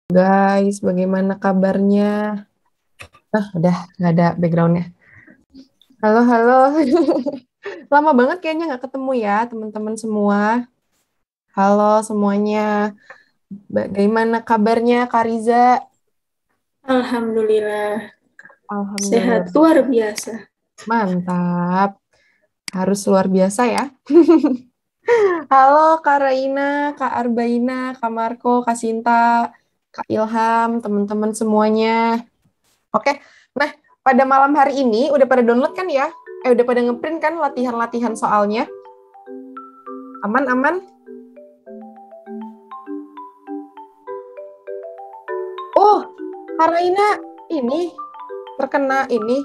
Guys, bagaimana kabarnya? Udah nggak ada backgroundnya. Halo, halo. Lama banget kayaknya nggak ketemu ya, teman-teman semua. Halo semuanya. Bagaimana kabarnya, Kak Riza? Alhamdulillah, sehat Alhamdulillah. luar biasa. Mantap. Harus luar biasa ya. Halo, Kak Raina, Kak Arbaina, Kak Marco, Kak Sinta, Kak Ilham, teman-teman semuanya. Oke, nah pada malam hari ini udah pada download kan ya? Udah pada ngeprint kan latihan-latihan soalnya? Aman-aman? Oh, Karaina ini terkena ini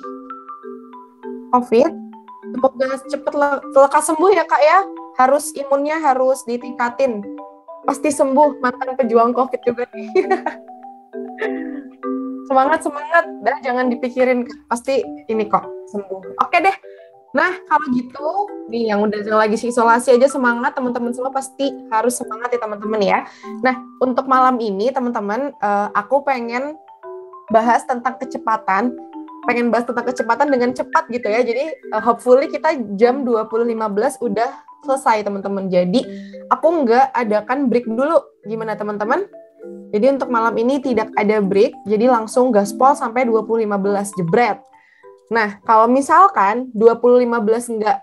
COVID. Semoga cepet lekas sembuh ya Kak ya. Harus imunnya harus ditingkatin. Pasti sembuh, mantan pejuang COVID juga nih. Semangat, semangat. Dah jangan dipikirin, pasti ini kok sembuh. Oke deh. Nah, kalau gitu, nih yang udah lagi isolasi aja semangat, teman-teman semua pasti harus semangat ya teman-teman ya. Nah, untuk malam ini teman-teman, aku pengen bahas tentang kecepatan, dengan cepat gitu ya. Jadi, hopefully kita jam 20.15 udah selesai teman-teman. Jadi, aku nggak adakan break dulu. Gimana teman-teman? Jadi untuk malam ini tidak ada break, jadi langsung gaspol sampai 20.15 jebret. Nah, kalau misalkan 20.15 nggak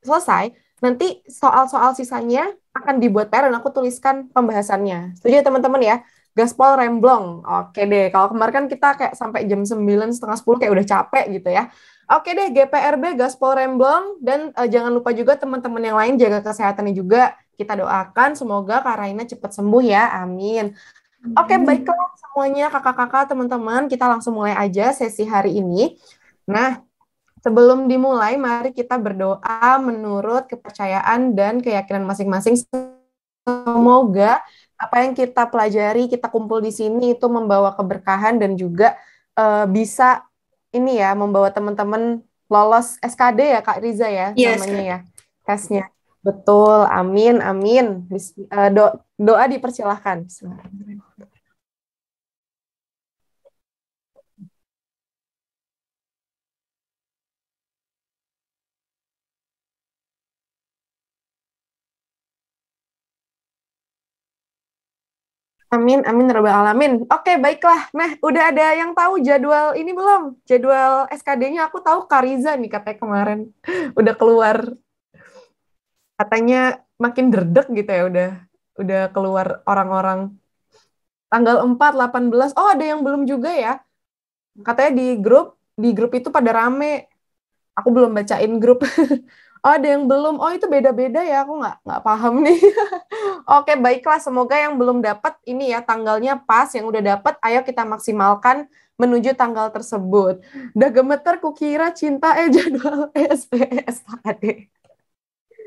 selesai, nanti soal-soal sisanya akan dibuat PR dan aku tuliskan pembahasannya. Setuju ya teman-teman ya? Gaspol remblong. Oke deh, kalau kemarin kan kita kayak sampai jam 9, setengah 10 kayak udah capek gitu ya. Oke deh, GPRB Gaspol remblong, dan jangan lupa juga teman-teman yang lain jaga kesehatannya juga. Kita doakan semoga Kak Raina cepat sembuh ya, amin. Oke, baiklah semuanya kakak-kakak, teman-teman, kita langsung mulai aja sesi hari ini. Nah, sebelum dimulai, mari kita berdoa menurut kepercayaan dan keyakinan masing-masing. Semoga apa yang kita pelajari, kita kumpul di sini itu membawa keberkahan dan juga bisa ini ya, membawa teman-teman lolos SKD ya Kak Riza ya, Yes, namanya Kak. ya, tesnya. Betul, amin, amin. Doa dipersilahkan. Bismillahirrahmanirrahim. Amin, amin, rabbal alamin. Oke, baiklah. Nah, udah ada yang tahu jadwal ini belum? Jadwal SKD-nya aku tahu Kariza nih katanya kemarin. Udah keluar. Katanya makin derdek gitu ya, udah keluar orang-orang. Tanggal 4, 18. Oh, ada yang belum juga ya. Katanya di grup itu pada rame. Aku belum bacain grup. Oh, ada yang belum. Oh, itu beda-beda ya. Aku nggak paham nih. Oke, baiklah. Semoga yang belum dapat ini ya tanggalnya pas. Yang udah dapat, ayo kita maksimalkan menuju tanggal tersebut. Udah gemeter, kukira cinta jadwal SPSAD.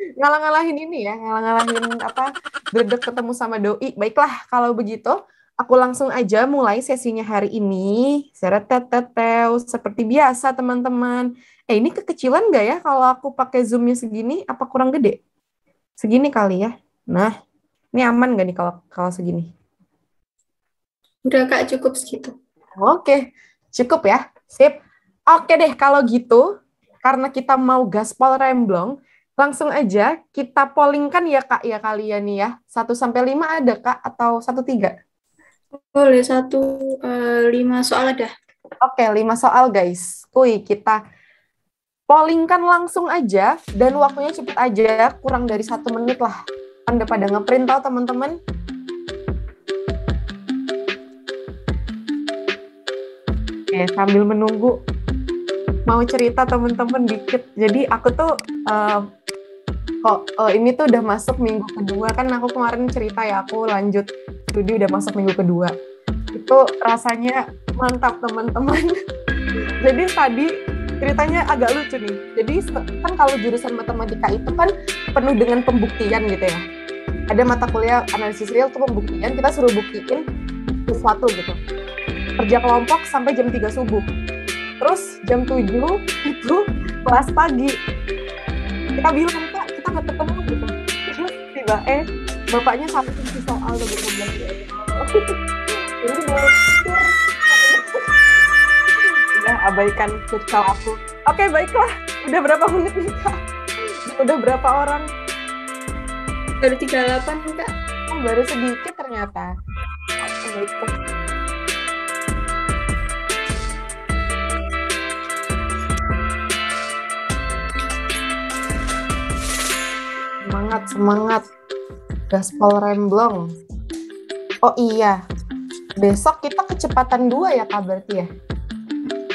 Ngalah-ngalahin ini ya, ngalah-ngalahin apa? Gredek ketemu sama doi. Baiklah, kalau begitu, aku langsung aja mulai sesinya hari ini. Sereteteteu, seperti biasa teman-teman. Ini kekecilan nggak ya kalau aku pakai zoomnya segini? Apa kurang gede? Segini kali ya. Nah, ini aman nggak nih kalau kalau segini? Udah, Kak, cukup segitu. Oke, cukup ya. Sip. Oke deh, kalau gitu, karena kita mau gaspol remblong, langsung aja kita pollingkan ya Kak ya kalian nih ya. 1 sampai 5 ada Kak atau 1-3? Boleh 5 soal ada. Oke, 5 soal guys. Kita pollingkan langsung aja dan waktunya cepet aja, kurang dari 1 menit lah. Anda pada ngeprint tau teman-teman? Oke, sambil menunggu mau cerita teman-teman dikit. Jadi aku tuh ini tuh udah masuk minggu kedua kan, aku kemarin cerita ya aku lanjut studi udah masuk minggu kedua. Itu rasanya mantap teman-teman. Jadi tadi ceritanya agak lucu nih. Jadi kan kalau jurusan matematika itu kan penuh dengan pembuktian gitu ya. Ada mata kuliah analisis real tuh pembuktian, kita suruh buktiin sesuatu gitu. Kerja kelompok sampai jam 3 subuh. Terus jam 7 itu kelas pagi. Kita bilang, Kak, kita nggak ketemu gitu. Terus tiba bapaknya sampai isi soal gitu. Jadi mengabaikan futsal aku. Oke, baiklah. Udah berapa menit nih, Kak? Udah berapa orang? Baru 38, Kak. Oh, baru sedikit ternyata. Oke, baiklah. Semangat. Gaspol Remblong. Oh iya, besok kita kecepatan 2 ya, Kak, berarti ya?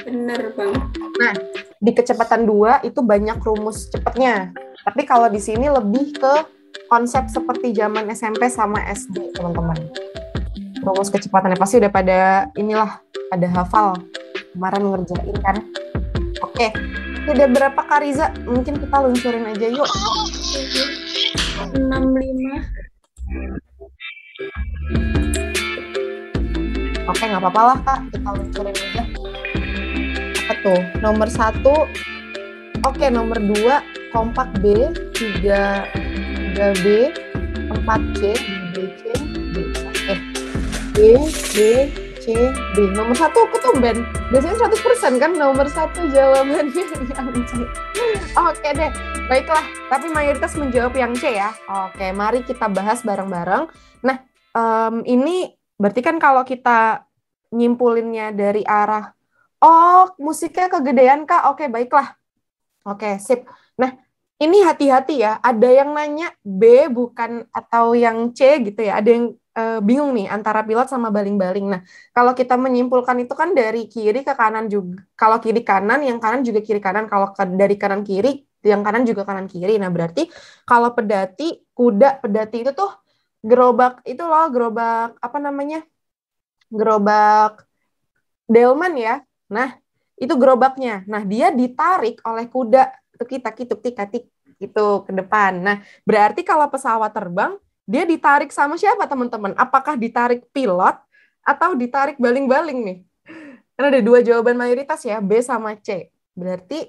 Bener banget. Nah, di kecepatan 2 itu banyak rumus cepatnya. Tapi kalau di sini lebih ke konsep seperti zaman SMP sama SD, teman-teman. Rumus kecepatannya pasti udah pada pada hafal. Kemarin ngerjain kan? Oke, ada berapa, Kak Riza? Mungkin kita luncurin aja yuk. 65. Oke, nggak apa-apa lah, Kak. Kita luncurin aja. Apa tuh? Nomor 1. Oke, nomor 2. Kompak B. 3B. 4C. B, C, B. Oke. B, B, C, B. Nomor 1 ketumben. Biasanya 100% kan nomor 1 jawabannya yang C. Oke deh. Baiklah. Tapi mayoritas menjawab yang C ya. Oke, mari kita bahas bareng-bareng. Nah, ini berarti kan kalau kita nyimpulinnya dari arah, musiknya kegedean, Kak. Oke, baiklah. Oke, sip. Nah, ini hati-hati ya. Ada yang nanya B bukan atau yang C gitu ya. Ada yang bingung nih antara pilot sama baling-baling. Nah, kalau kita menyimpulkan itu kan dari kiri ke kanan juga. Kalau kiri kanan, yang kanan juga kiri kanan. Kalau dari kanan kiri, yang kanan juga kanan kiri. Nah, berarti kalau kuda pedati itu tuh gerobak apa namanya? Gerobak delman ya. Nah, itu gerobaknya. Nah, dia ditarik oleh kuda tik gitu ke depan. Nah, berarti kalau pesawat terbang, dia ditarik sama siapa, teman-teman? Apakah ditarik pilot atau ditarik baling-baling nih? Karena ada 2 jawaban mayoritas ya, B sama C. Berarti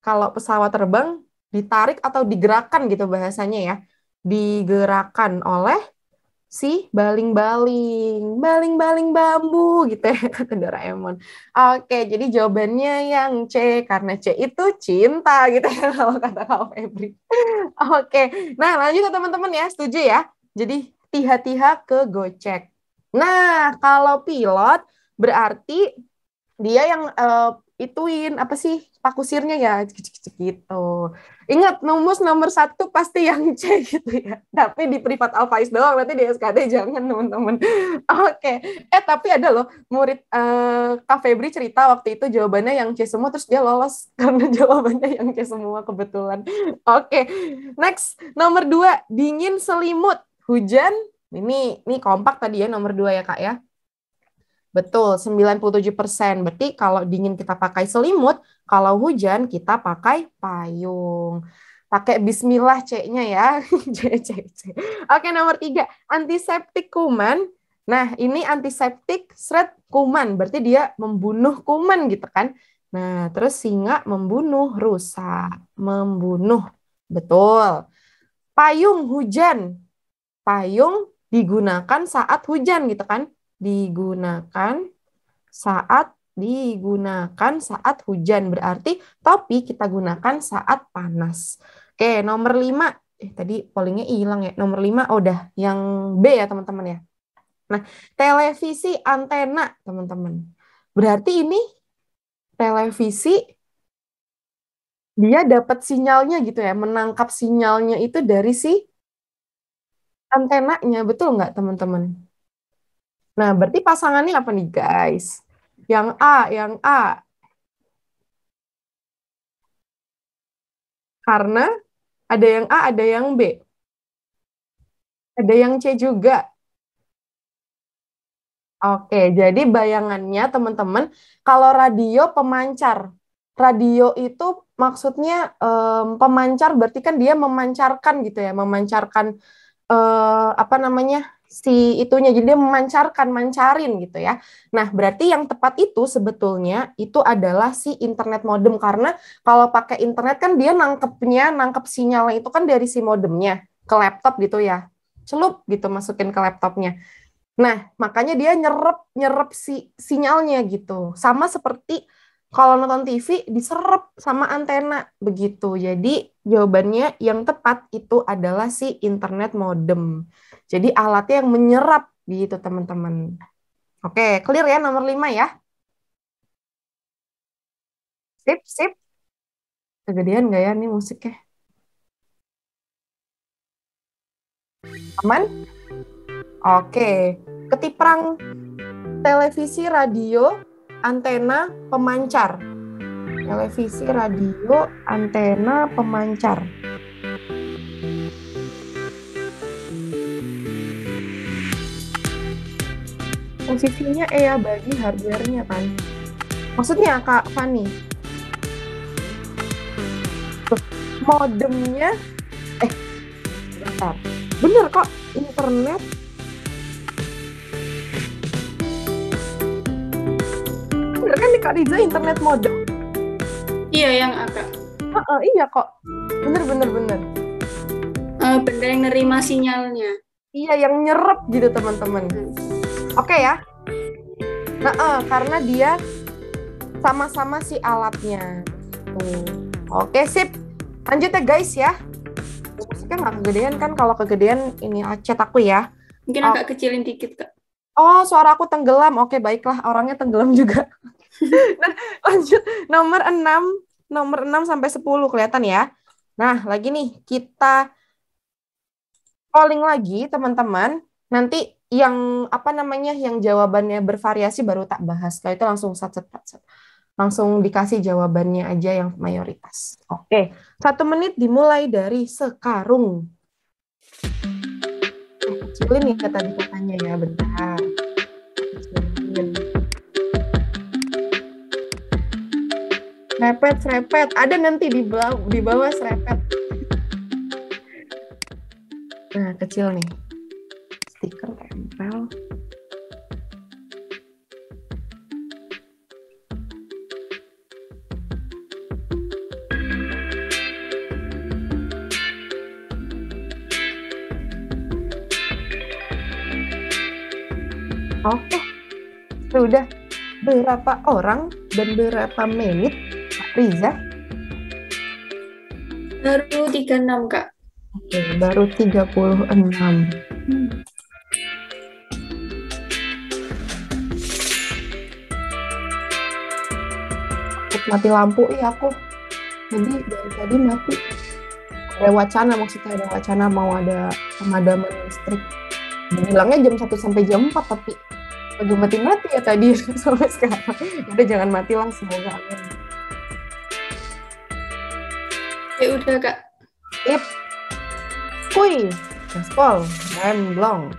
kalau pesawat terbang ditarik atau digerakkan gitu bahasanya ya. Digerakkan oleh si baling-baling bambu gitu ya, kata Doraemon. Oke, jadi jawabannya yang C, karena C itu cinta gitu ya, kalau kata Kak Febri. Oke, nah lanjut ya teman-teman ya, setuju ya? Jadi tiha-tiha ke Gocek. Nah, kalau pilot berarti dia yang ituin apa sih pak kusirnya ya gitu. Ingat nomor 1 pasti yang C gitu ya. Tapi di privat Alfaiz doang, nanti di SKD jangan teman-teman. Oke. Tapi ada loh murid Kak Febri cerita waktu itu jawabannya yang C semua terus dia lolos karena jawabannya yang C semua kebetulan. Oke. Next, nomor 2, dingin selimut, hujan. Ini kompak tadi ya nomor 2 ya, Kak ya. Betul, 97%. Berarti kalau dingin kita pakai selimut, kalau hujan kita pakai payung. Pakai bismillah C-nya ya. C. Oke, nomor 3, antiseptik kuman. Nah, ini antiseptik kuman. Berarti dia membunuh kuman gitu kan. Nah, terus singa membunuh rusa. Membunuh. Betul. Payung hujan. Payung digunakan saat hujan gitu kan. Digunakan saat hujan, berarti topi kita gunakan saat panas. Oke, nomor 5. Tadi pollingnya hilang ya. Nomor 5 udah yang B ya teman-teman ya. Nah, televisi antena teman-teman. Berarti ini televisi dia dapat sinyalnya gitu ya, menangkap sinyalnya itu dari si antenanya, betul nggak teman-teman? Nah, berarti pasangannya apa nih, guys? Yang A. Karena ada yang A, ada yang B. Ada yang C juga. Oke, jadi bayangannya teman-teman, kalau radio pemancar. Radio itu maksudnya pemancar berarti kan dia memancarkan gitu ya, memancarkan apa namanya? Si itunya, jadi dia mancarin gitu ya. Nah, berarti yang tepat itu sebetulnya itu adalah si internet modem, karena kalau pakai internet kan dia nangkep sinyalnya itu kan dari si modemnya ke laptop gitu ya. Celup gitu masukin ke laptopnya. Nah, makanya dia nyerap si sinyalnya gitu. Sama seperti Kalau nonton TV diserap sama antena begitu. Jadi jawabannya yang tepat itu adalah si internet modem. Jadi alatnya yang menyerap gitu teman-teman. Oke, clear ya nomor 5 ya. Sip, sip. Kegedean nggak ya nih musiknya? Aman? Oke. Ketiprang televisi, radio, antena, pemancar. Televisi, radio, antena, pemancar. Posisinya ya bagi hardware-nya kan. Maksudnya Kak Fani? Modemnya, bentar. Bener kok, internet. Bener kan nih Kak Riza, internet modem? Iya, yang agak. Iya kok, bener. Benda yang nerima sinyalnya. Iya, yang nyerap gitu teman-teman. Oke ya. Karena dia sama-sama si alatnya. Tuh. Oke, sip. Lanjut ya guys ya. Musiknya nggak kegedean kan? Kalau kegedean ini chat aku ya. Mungkin agak kecilin dikit, Kak. Oh, suara aku tenggelam. Oke, baiklah. Orangnya tenggelam juga. Nah, lanjut. Nomor 6 sampai 10 kelihatan ya. Nah, lagi nih. Kita polling lagi, teman-teman. Nanti yang yang jawabannya bervariasi baru tak bahas. Kalau itu langsung langsung dikasih jawabannya aja yang mayoritas. Oke, 1 menit dimulai dari sekarang. Kecilin ya tadi katanya ya, bentar. Kecilin. Serepet. Ada nanti di bawah serepet. Nah, kecil nih. Stiker tempel. Oke. Sudah berapa orang dan berapa menit, Kak Riza? Baru 36, Kak. Oke, baru 36. Mati lampu aku. Jadi dari tadi mati. Ada wacana mau ada pemadaman listrik. Bilangnya jam 1 sampai jam 4 tapi lagi mati-mati ya tadi sampai sekarang. Udah jangan mati lah, semoga amin. Ya udah, Kak. Yep. Kuy, gaspol, remblong.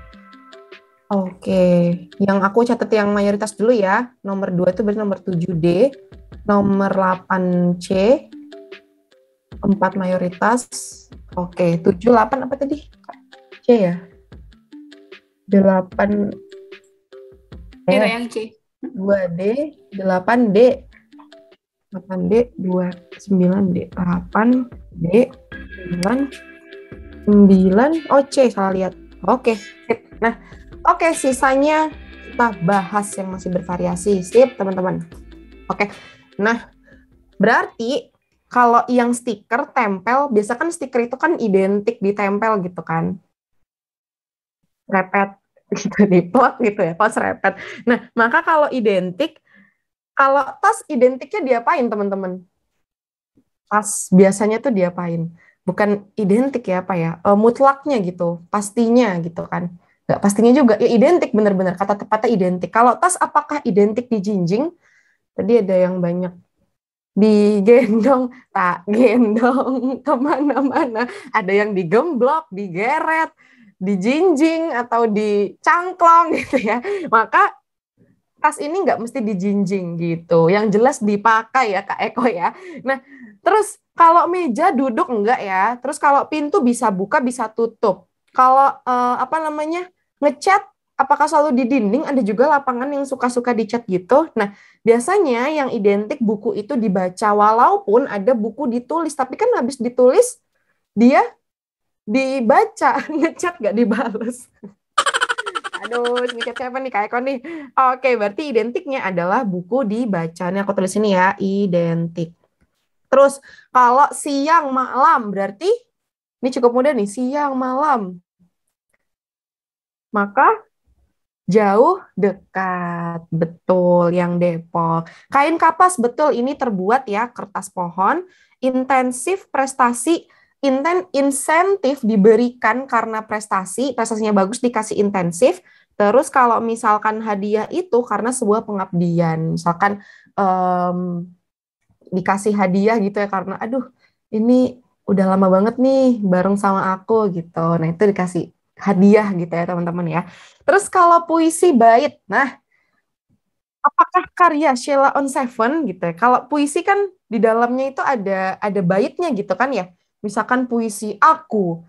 Oke, yang aku catat yang mayoritas dulu ya. Nomor 2 itu berarti nomor 7D, nomor 8C, 4 mayoritas. Oke, 7, 8 apa tadi? C ya? 8 yang C. 2D, 8D. 8D, 2, 9D, 8D, 9, oh C, salah lihat. Oke, sip. Nah, oke, sisanya kita bahas yang masih bervariasi. Sip, teman-teman. Oke, nah, berarti kalau yang stiker tempel, biasa kan stiker itu kan identik ditempel gitu kan. Repet, gitu, diplot gitu ya, pas repet. Nah, maka kalau identik, kalau tas identiknya diapain teman-teman? Tas biasanya tuh diapain? Bukan identik ya, apa ya, mutlaknya gitu, pastinya gitu kan. Nggak pastinya juga, ya identik benar-benar, kata tepatnya identik. Kalau tas apakah identik dijinjing? Tadi ada yang banyak. Digendong, tak gendong, kemana-mana. Ada yang digemblok, digeret, dijinjing, atau dicangklong gitu ya. Maka tas ini nggak mesti dijinjing gitu. Yang jelas dipakai ya Kak Eko ya. Nah, terus kalau meja duduk enggak ya. Terus kalau pintu bisa buka, bisa tutup. Kalau ngecat, apakah selalu di dinding? Ada juga lapangan yang suka-suka dicat gitu. Nah, biasanya yang identik buku itu dibaca. Walaupun ada buku ditulis. Tapi kan habis ditulis, dia dibaca. Ngecat nggak dibales. Aduh, sniket siapa nih Kak Eko nih? Oke, berarti identiknya adalah buku dibaca. Ini aku tulis ini ya, identik. Terus kalau siang malam berarti ini cukup mudah nih, siang malam. Maka jauh dekat. Betul, yang Depok. Kain kapas betul ini terbuat ya, kertas pohon. Intensif prestasi, insentif diberikan karena prestasinya bagus dikasih intensif. Terus kalau misalkan hadiah itu karena sebuah pengabdian. Misalkan em, dikasih hadiah gitu ya karena aduh ini udah lama banget nih bareng sama aku gitu. Nah, itu dikasih hadiah gitu ya teman-teman ya. Terus kalau puisi bait. Nah, apakah karya Sheila on Seven gitu ya? Kalau puisi kan di dalamnya itu ada baitnya gitu kan ya. Misalkan puisi aku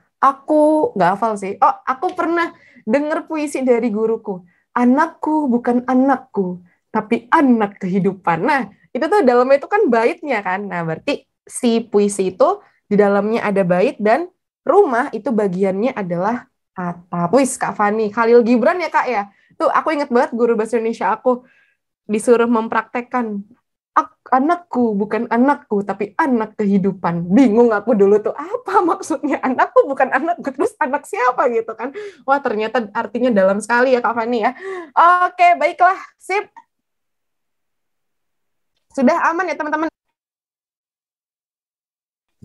nggak hafal sih. Oh, aku pernah denger puisi dari guruku. Anakku bukan anakku, tapi anak kehidupan. Nah, itu tuh dalamnya itu kan baitnya kan. Nah, berarti si puisi itu di dalamnya ada bait dan rumah itu bagiannya adalah atap. Wis, Kak Fani, Khalil Gibran ya Kak ya. Tuh aku inget banget guru bahasa Indonesia aku disuruh mempraktekkan anakku bukan anakku tapi anak kehidupan. Bingung aku dulu tuh apa maksudnya anakku bukan anakku terus anak siapa gitu kan. Wah, ternyata artinya dalam sekali ya Kak Fani ya. Oke, baiklah. Sip. Sudah aman ya teman-teman?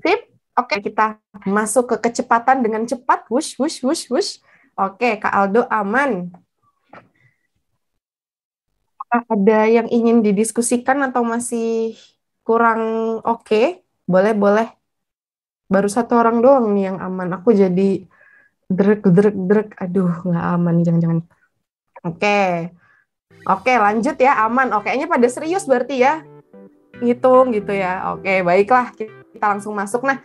Sip. Oke, kita masuk ke kecepatan dengan cepat. Wush, wush, wush, wush. Oke, Kak Aldo aman. Ada yang ingin didiskusikan atau masih kurang oke? Boleh, boleh. Baru satu orang doang nih yang aman. Aku jadi drek, drek, drek. Aduh, nggak aman. Jangan-jangan. Oke. Oke, lanjut ya. Aman. Oke, kayaknya pada serius berarti ya. Ngitung gitu ya. Oke, baiklah. Kita langsung masuk. Nah,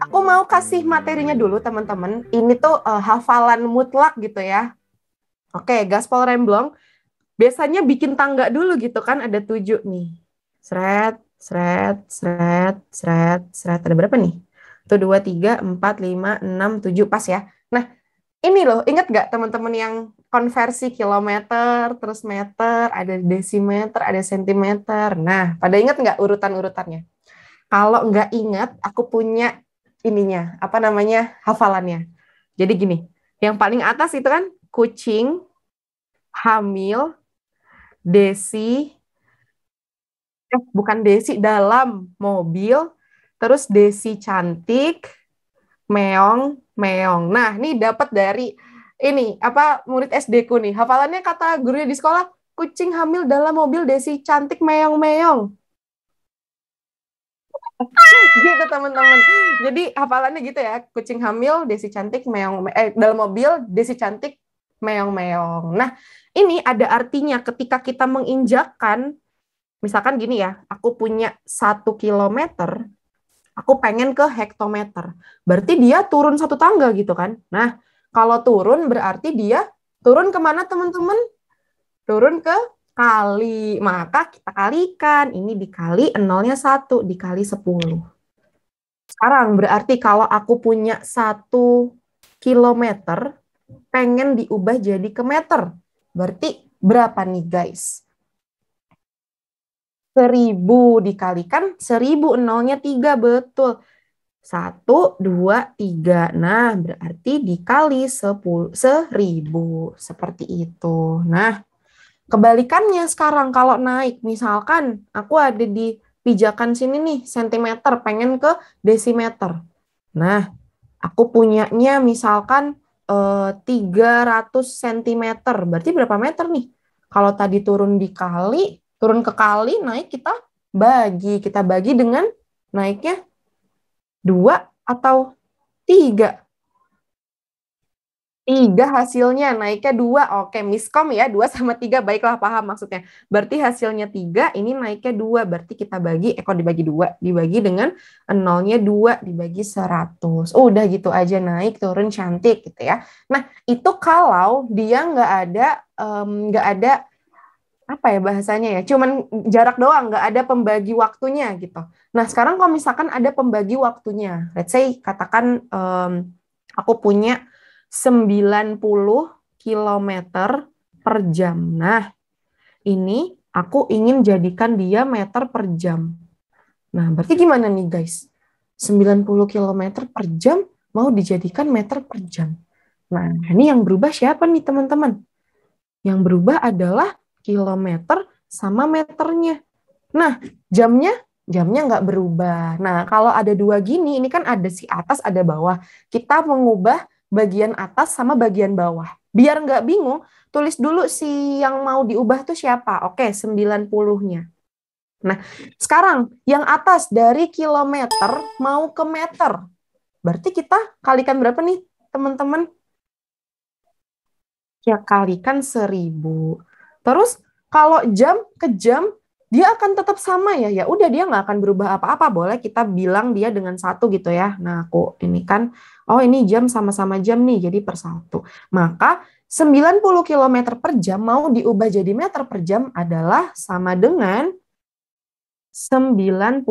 aku mau kasih materinya dulu, teman-teman. Ini tuh hafalan mutlak gitu ya. Oke, gaspol remblong. Biasanya bikin tangga dulu gitu kan, ada 7 nih. Sret, sret, sret, sret, sret. Ada berapa nih? 1, 2, 3, 4, 5, 6, 7. Pas ya. Nah, ini loh, ingat nggak teman-teman yang konversi kilometer, terus meter, ada desimeter, ada sentimeter. Nah, pada ingat nggak urutan-urutannya? Kalau nggak ingat, aku punya ininya, apa namanya, hafalannya. Jadi gini, yang paling atas itu kan kucing, hamil, Desi, bukan Desi, dalam mobil, terus Desi cantik, meong, meong. Nah, ini dapat dari ini, apa murid SD ku nih. Hafalannya kata gurunya di sekolah, kucing hamil dalam mobil, Desi cantik, meong, meong. Gitu teman-teman. Jadi hafalannya gitu ya, kucing hamil, Desi cantik, meong, dalam mobil, Desi cantik, meong, meong. Nah, ini ada artinya ketika kita menginjakkan. Misalkan gini ya, aku punya 1 kilometer, aku pengen ke hektometer. Berarti dia turun 1 tangga gitu kan. Nah, kalau turun berarti dia turun kemana teman-teman? Turun ke kali. Maka kita kalikan. Ini dikali nolnya 1, dikali 10. Sekarang berarti kalau aku punya 1 kilometer, pengen diubah jadi ke meter. Berarti berapa nih guys? 1000 dikalikan 1000, nolnya 3, betul. 1, 2, 3. Nah, berarti dikali 1000. Seperti itu. Nah, kebalikannya sekarang kalau naik. Misalkan aku ada di pijakan sini nih, sentimeter, pengen ke desimeter. Nah, aku punyanya misalkan 300 cm. Berarti berapa meter nih? Kalau tadi turun ke kali, naik kita bagi dengan naiknya 2 atau 3. 3 hasilnya, naiknya 2. Oke, miskom ya, 2 sama 3, baiklah paham maksudnya. Berarti hasilnya 3, ini naiknya 2, berarti kita bagi, kok dibagi 2, dibagi dengan nolnya 2, dibagi 100. Udah gitu aja, naik, turun, cantik gitu ya. Nah, itu kalau dia nggak ada apa ya bahasanya ya, cuman jarak doang, nggak ada pembagi waktunya gitu. Nah, sekarang kalau misalkan ada pembagi waktunya, let's say katakan aku punya 90 kilometer per jam. Nah, ini aku ingin jadikan dia meter per jam. Nah, berarti gimana nih guys? 90 kilometer per jam mau dijadikan meter per jam. Nah, ini yang berubah siapa nih teman-teman? Yang berubah adalah kilometer sama meternya. Nah, jamnya nggak berubah. Nah, kalau ada dua gini, ini kan ada si atas, ada bawah. Kita mengubah bagian atas sama bagian bawah. Biar nggak bingung, tulis dulu si yang mau diubah tuh siapa. Oke, 90-nya. Nah, sekarang yang atas dari kilometer mau ke meter. Berarti kita kalikan berapa nih, teman-teman? Ya, kalikan 1000. Terus, kalau jam ke jam, dia akan tetap sama ya. Ya udah, dia nggak akan berubah apa-apa. Boleh kita bilang dia dengan 1 gitu ya. Nah, aku ini kan, oh ini jam sama-sama jam nih, jadi per 1. Maka 90 km per jam mau diubah jadi meter per jam adalah sama dengan 90.000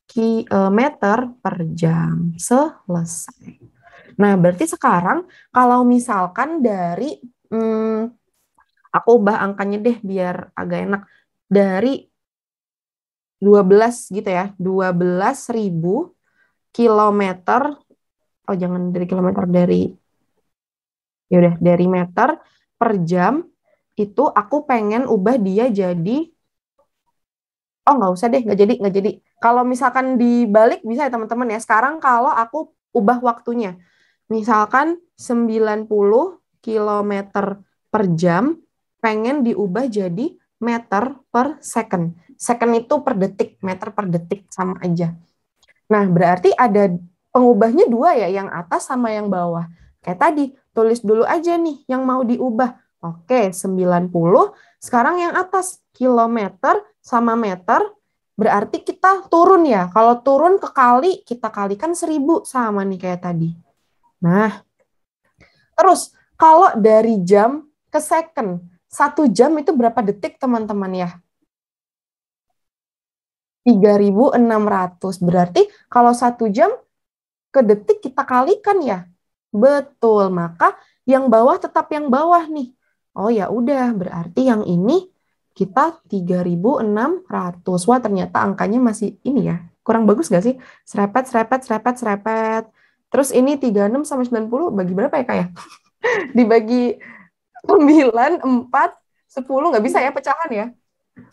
kilometer per jam. Selesai. Nah, berarti sekarang kalau misalkan dari, aku ubah angkanya deh biar agak enak. Dari 12 gitu ya, 12.000 kilometer, oh jangan dari kilometer, dari meter per jam, itu aku pengen ubah dia jadi, oh nggak usah deh, nggak jadi. Kalau misalkan dibalik bisa ya teman-teman ya, sekarang kalau aku ubah waktunya, misalkan 90 kilometer per jam, pengen diubah jadi meter per second. Second itu per detik, meter per detik, sama aja. Nah, berarti ada pengubahnya dua ya, yang atas sama yang bawah. Kayak tadi, tulis dulu aja nih yang mau diubah. Oke, 90, sekarang yang atas, kilometer sama meter, berarti kita turun ya. Kalau turun ke kali, kita kalikan 1000, sama nih kayak tadi. Nah, terus kalau dari jam ke second, 1 jam itu berapa detik teman-teman ya? 3.600. Berarti kalau 1 jam ke detik kita kalikan ya. Betul, maka yang bawah tetap yang bawah nih. Oh ya udah, berarti yang ini kita 3.600. Wah, ternyata angkanya masih ini ya. Kurang bagus gak sih? Serepet, serepet, serepet, serepet. Terus ini 36 sama 90 bagi berapa ya, Kak ya? Dibagi 9, 4, 10, nggak bisa ya pecahan ya?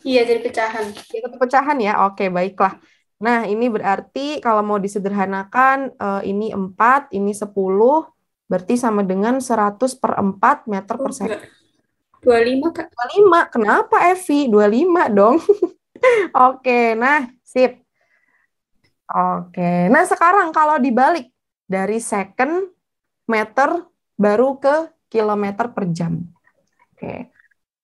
Iya, jadi pecahan. Ya, tetap pecahan ya, oke baiklah. Nah ini berarti kalau mau disederhanakan, ini 4, ini 10, berarti sama dengan 100 per 4 meter per second. 25, Kak. 25, kenapa Evi? 25 dong. Oke, nah sip. Oke, nah sekarang kalau dibalik, dari second, meter, baru ke kilometer per jam. Oke.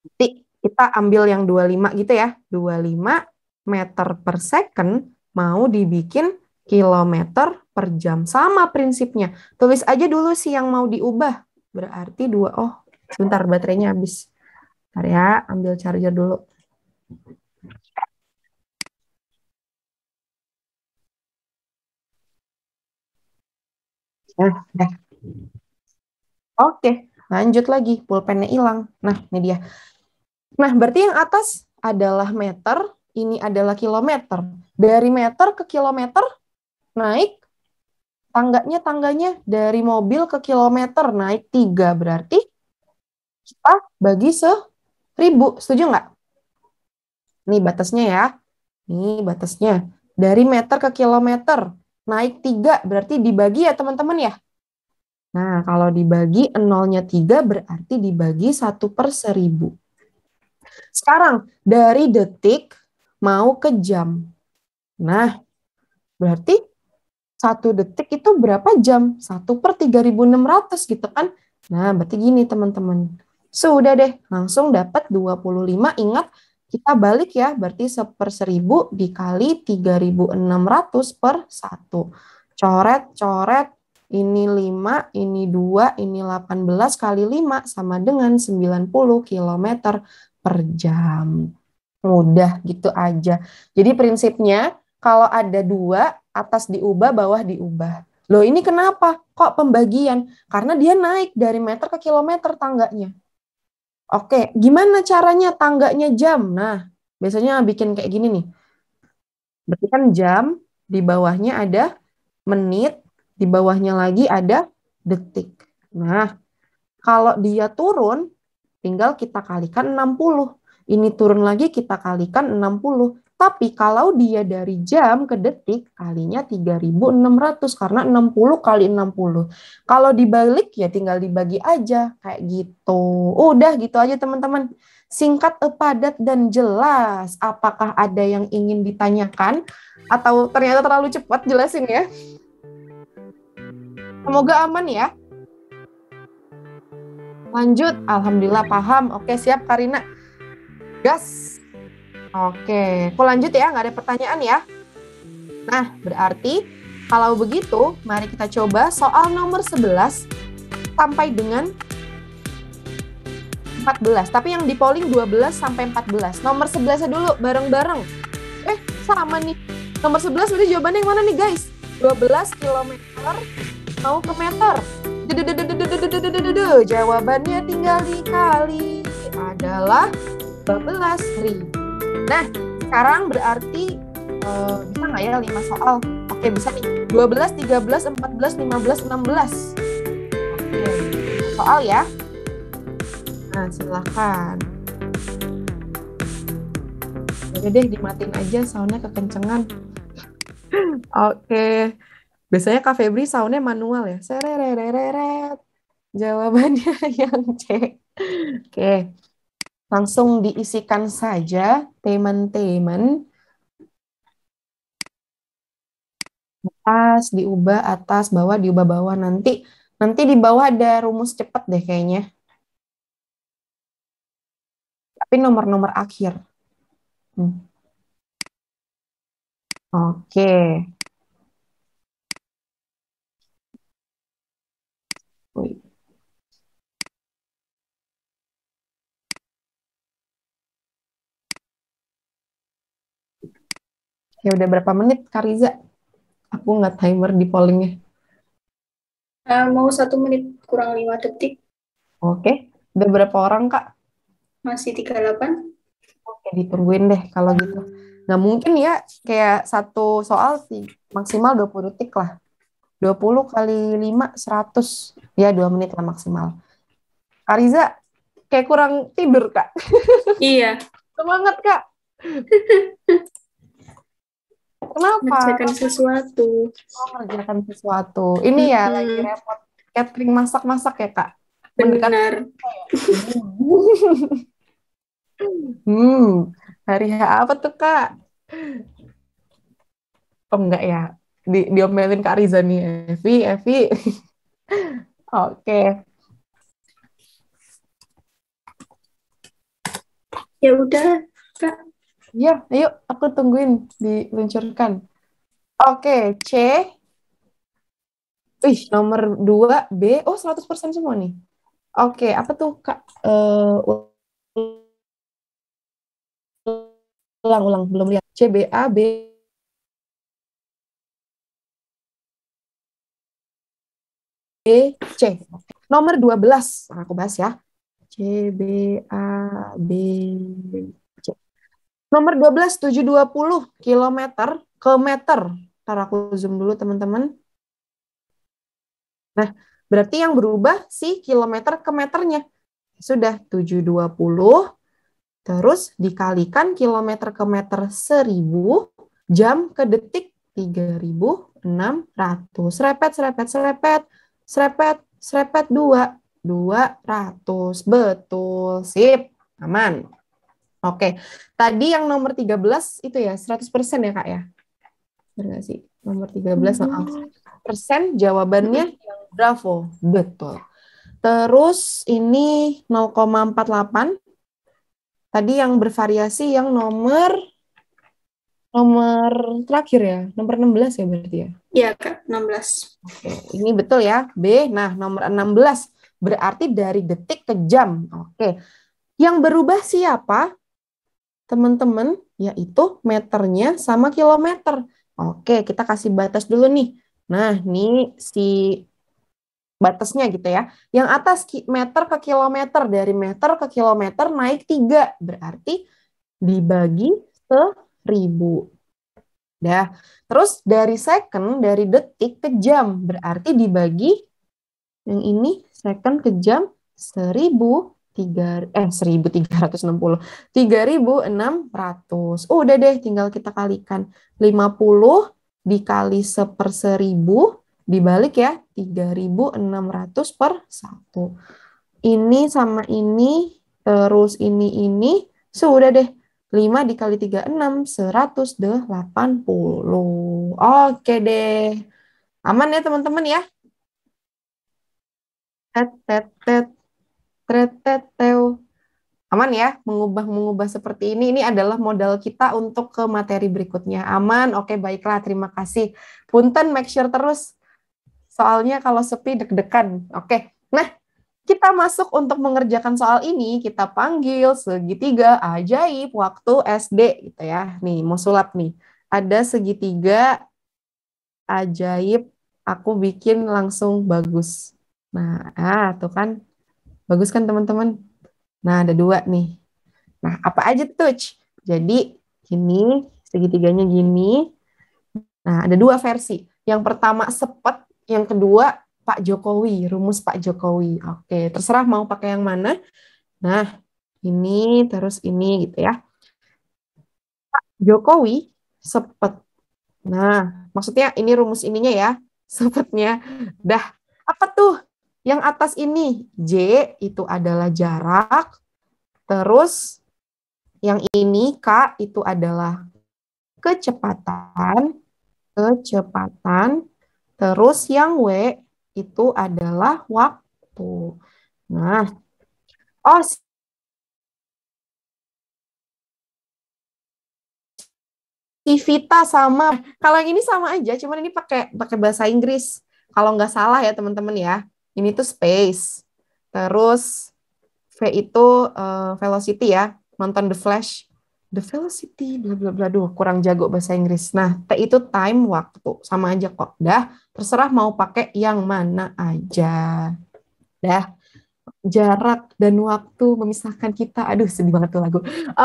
Nanti kita ambil yang 25 gitu ya. 25 meter per second mau dibikin kilometer per jam. Sama prinsipnya. Tulis aja dulu sih yang mau diubah. Berarti 2. Oh, sebentar baterainya habis. Bentar ya, ambil charger dulu. Nah. Oke, lanjut lagi. Pulpennya hilang. Nah, ini dia. Nah, berarti yang atas adalah meter, ini adalah kilometer. Dari meter ke kilometer, naik tangganya dari mobil ke kilometer, naik 3. Berarti kita bagi 1000. Setuju nggak? Nih batasnya ya. Nih batasnya. Dari meter ke kilometer, naik 3. Berarti dibagi ya teman-teman ya. Nah, kalau dibagi 0-nya 3, berarti dibagi 1 per 1000. Sekarang, dari detik mau ke jam. Nah, berarti 1 detik itu berapa jam? 1 per 3.600 gitu kan. Nah, berarti gini teman-teman. Sudah deh, langsung dapat 25. Ingat, kita balik ya, berarti 1 per 1000 dikali 3.600 per 1. Coret, coret. Ini 5, ini 2, ini 18 kali 5 sama dengan 90 km per jam. Mudah gitu aja. Jadi prinsipnya kalau ada 2, atas diubah, bawah diubah. Loh ini kenapa? Kok pembagian? Karena dia naik dari meter ke kilometer tangganya. Oke, gimana caranya tangganya jam? Nah, biasanya bikin kayak gini nih. Berarti kan jam, di bawahnya ada menit, di bawahnya lagi ada detik. Nah, kalau dia turun, tinggal kita kalikan 60. Ini turun lagi kita kalikan 60. Tapi kalau dia dari jam ke detik, kalinya 3.600 karena 60 kali 60. Kalau dibalik ya tinggal dibagi aja kayak gitu. Udah gitu aja teman-teman. Singkat, padat, dan jelas. Apakah ada yang ingin ditanyakan? Atau ternyata terlalu cepat jelasin ya? Semoga aman ya. Lanjut, alhamdulillah paham. Oke, siap Karina. Gas. Oke, aku lanjut ya, nggak ada pertanyaan ya. Nah, berarti kalau begitu, mari kita coba soal nomor 11 sampai dengan 14. Tapi yang di polling 12 sampai 14. Nomor 11 dulu, bareng-bareng. Sama nih. Nomor 11 berarti jawabannya yang mana nih guys? 12 kilometer mau ke meter. Jawabannya tinggal dikali adalah 12.000. Nah, sekarang berarti bisa nggak ya 5 soal? Oke, bisa nih. 12, 13, 14, 15, 16. Oke, soal ya. Nah, silahkan. Udah deh, dimatiin aja soundnya kekencengan. Oke. Biasanya Kak Febri soundnya manual ya. Sererereret. Jawabannya yang C. Oke. Langsung diisikan saja, teman-teman. Atas, bawah, diubah bawah. Nanti di bawah ada rumus cepat deh kayaknya. Tapi nomor-nomor akhir. Oke. Ya udah berapa menit, Kak Riza? Aku nggak timer di pollingnya. Mau 1 menit kurang 5 detik. Oke. Udah berapa orang, Kak? Masih 38. Oke, ditungguin deh kalau gitu. Nggak mungkin ya, kayak satu soal sih, maksimal 20 detik lah. 20 kali 5, 100. Ya, 2 menit lah maksimal. Kak Riza, kayak kurang tidur, Kak. Iya. Semangat, Kak. Kenapa? Mengerjakan sesuatu. Oh, mengerjakan sesuatu. Ini ya, lagi repot. Catering masak-masak ya, Kak? Benar. Hari apa tuh, Kak? Oh, enggak ya. Diomelin Kak Riza nih. Evi. Oke. Ya udah, Kak. Ya, ayo aku tungguin diluncurkan. Oke, C. Nomor 2, B. Oh, 100% semua nih. Oke, apa tuh, Kak? Ulang, belum lihat. C, B, A, B. B, C. Nomor 12. Aku bahas ya. C, B, A, B, C. Nomor 12, 720 kilometer ke meter. Ntar aku zoom dulu, teman-teman. Nah, berarti yang berubah si kilometer ke meternya. Sudah, 720, terus dikalikan kilometer ke meter 1000, jam ke detik 3.600. Serepet 200. Betul, sip, aman. Oke, tadi yang nomor 13 itu ya 100% ya Kak ya? Benar nggak sih? Nomor 13, 100% jawabannya yang bravo, betul. Terus ini 0,48. Tadi yang bervariasi yang nomor terakhir ya, nomor 16 ya berarti ya? Iya, Kak, 16. Oke, ini betul ya, B. Nah, nomor 16 berarti dari detik ke jam. Oke. Yang berubah siapa? Teman-teman, yaitu meternya sama kilometer. Oke, kita kasih batas dulu nih. Nah, ini si batasnya gitu ya. Yang atas meter ke kilometer, dari meter ke kilometer naik 3, berarti dibagi 1000. Dah. Terus dari second, dari detik ke jam, berarti dibagi yang ini second ke jam 1360. 3600. Udah deh, tinggal kita kalikan. 50 dikali 1/1000 dibalik ya 3600 per 1. Ini sama ini, terus ini, sudah deh. 5 dikali 3, 6, 180. Oke deh. Aman ya teman-teman ya? Tet, tet, tet, tet, tet, teu. Aman ya, mengubah seperti ini. Ini adalah modal kita untuk ke materi berikutnya. Aman? Oke, baiklah. Terima kasih. Punten, make sure terus. Soalnya kalau sepi deg-degan. Oke. Nah, kita masuk untuk mengerjakan soal ini, kita panggil segitiga ajaib waktu SD gitu ya. Nih, mau sulap nih. Ada segitiga ajaib, aku bikin langsung bagus. Nah, tuh kan. Bagus kan teman-teman? Nah, ada 2 nih. Nah, apa aja tuh? Jadi, gini, segitiganya gini. Nah, ada 2 versi. Yang pertama sepet, yang kedua Pak Jokowi, rumus Pak Jokowi. Oke, terserah mau pakai yang mana. Nah, ini terus ini gitu ya. Pak Jokowi sepet. Nah, maksudnya ini rumus ininya ya, sepetnya. Dah, apa tuh? Yang atas ini, J itu adalah jarak. Terus yang ini, K itu adalah kecepatan. Terus yang W itu adalah waktu. Nah, oh si Vita sama. Kalau yang ini sama aja, cuman ini pakai pakai bahasa Inggris. Kalau nggak salah ya teman-teman ya. Ini tuh space. Terus V itu velocity ya. Nonton The Flash. The velocity, bla bla bla. Duh, kurang jago bahasa Inggris. Nah, T itu time, waktu. Sama aja kok. Dah, terserah mau pakai yang mana aja. Dah, jarak dan waktu memisahkan kita. Aduh, sedih banget tuh lagu.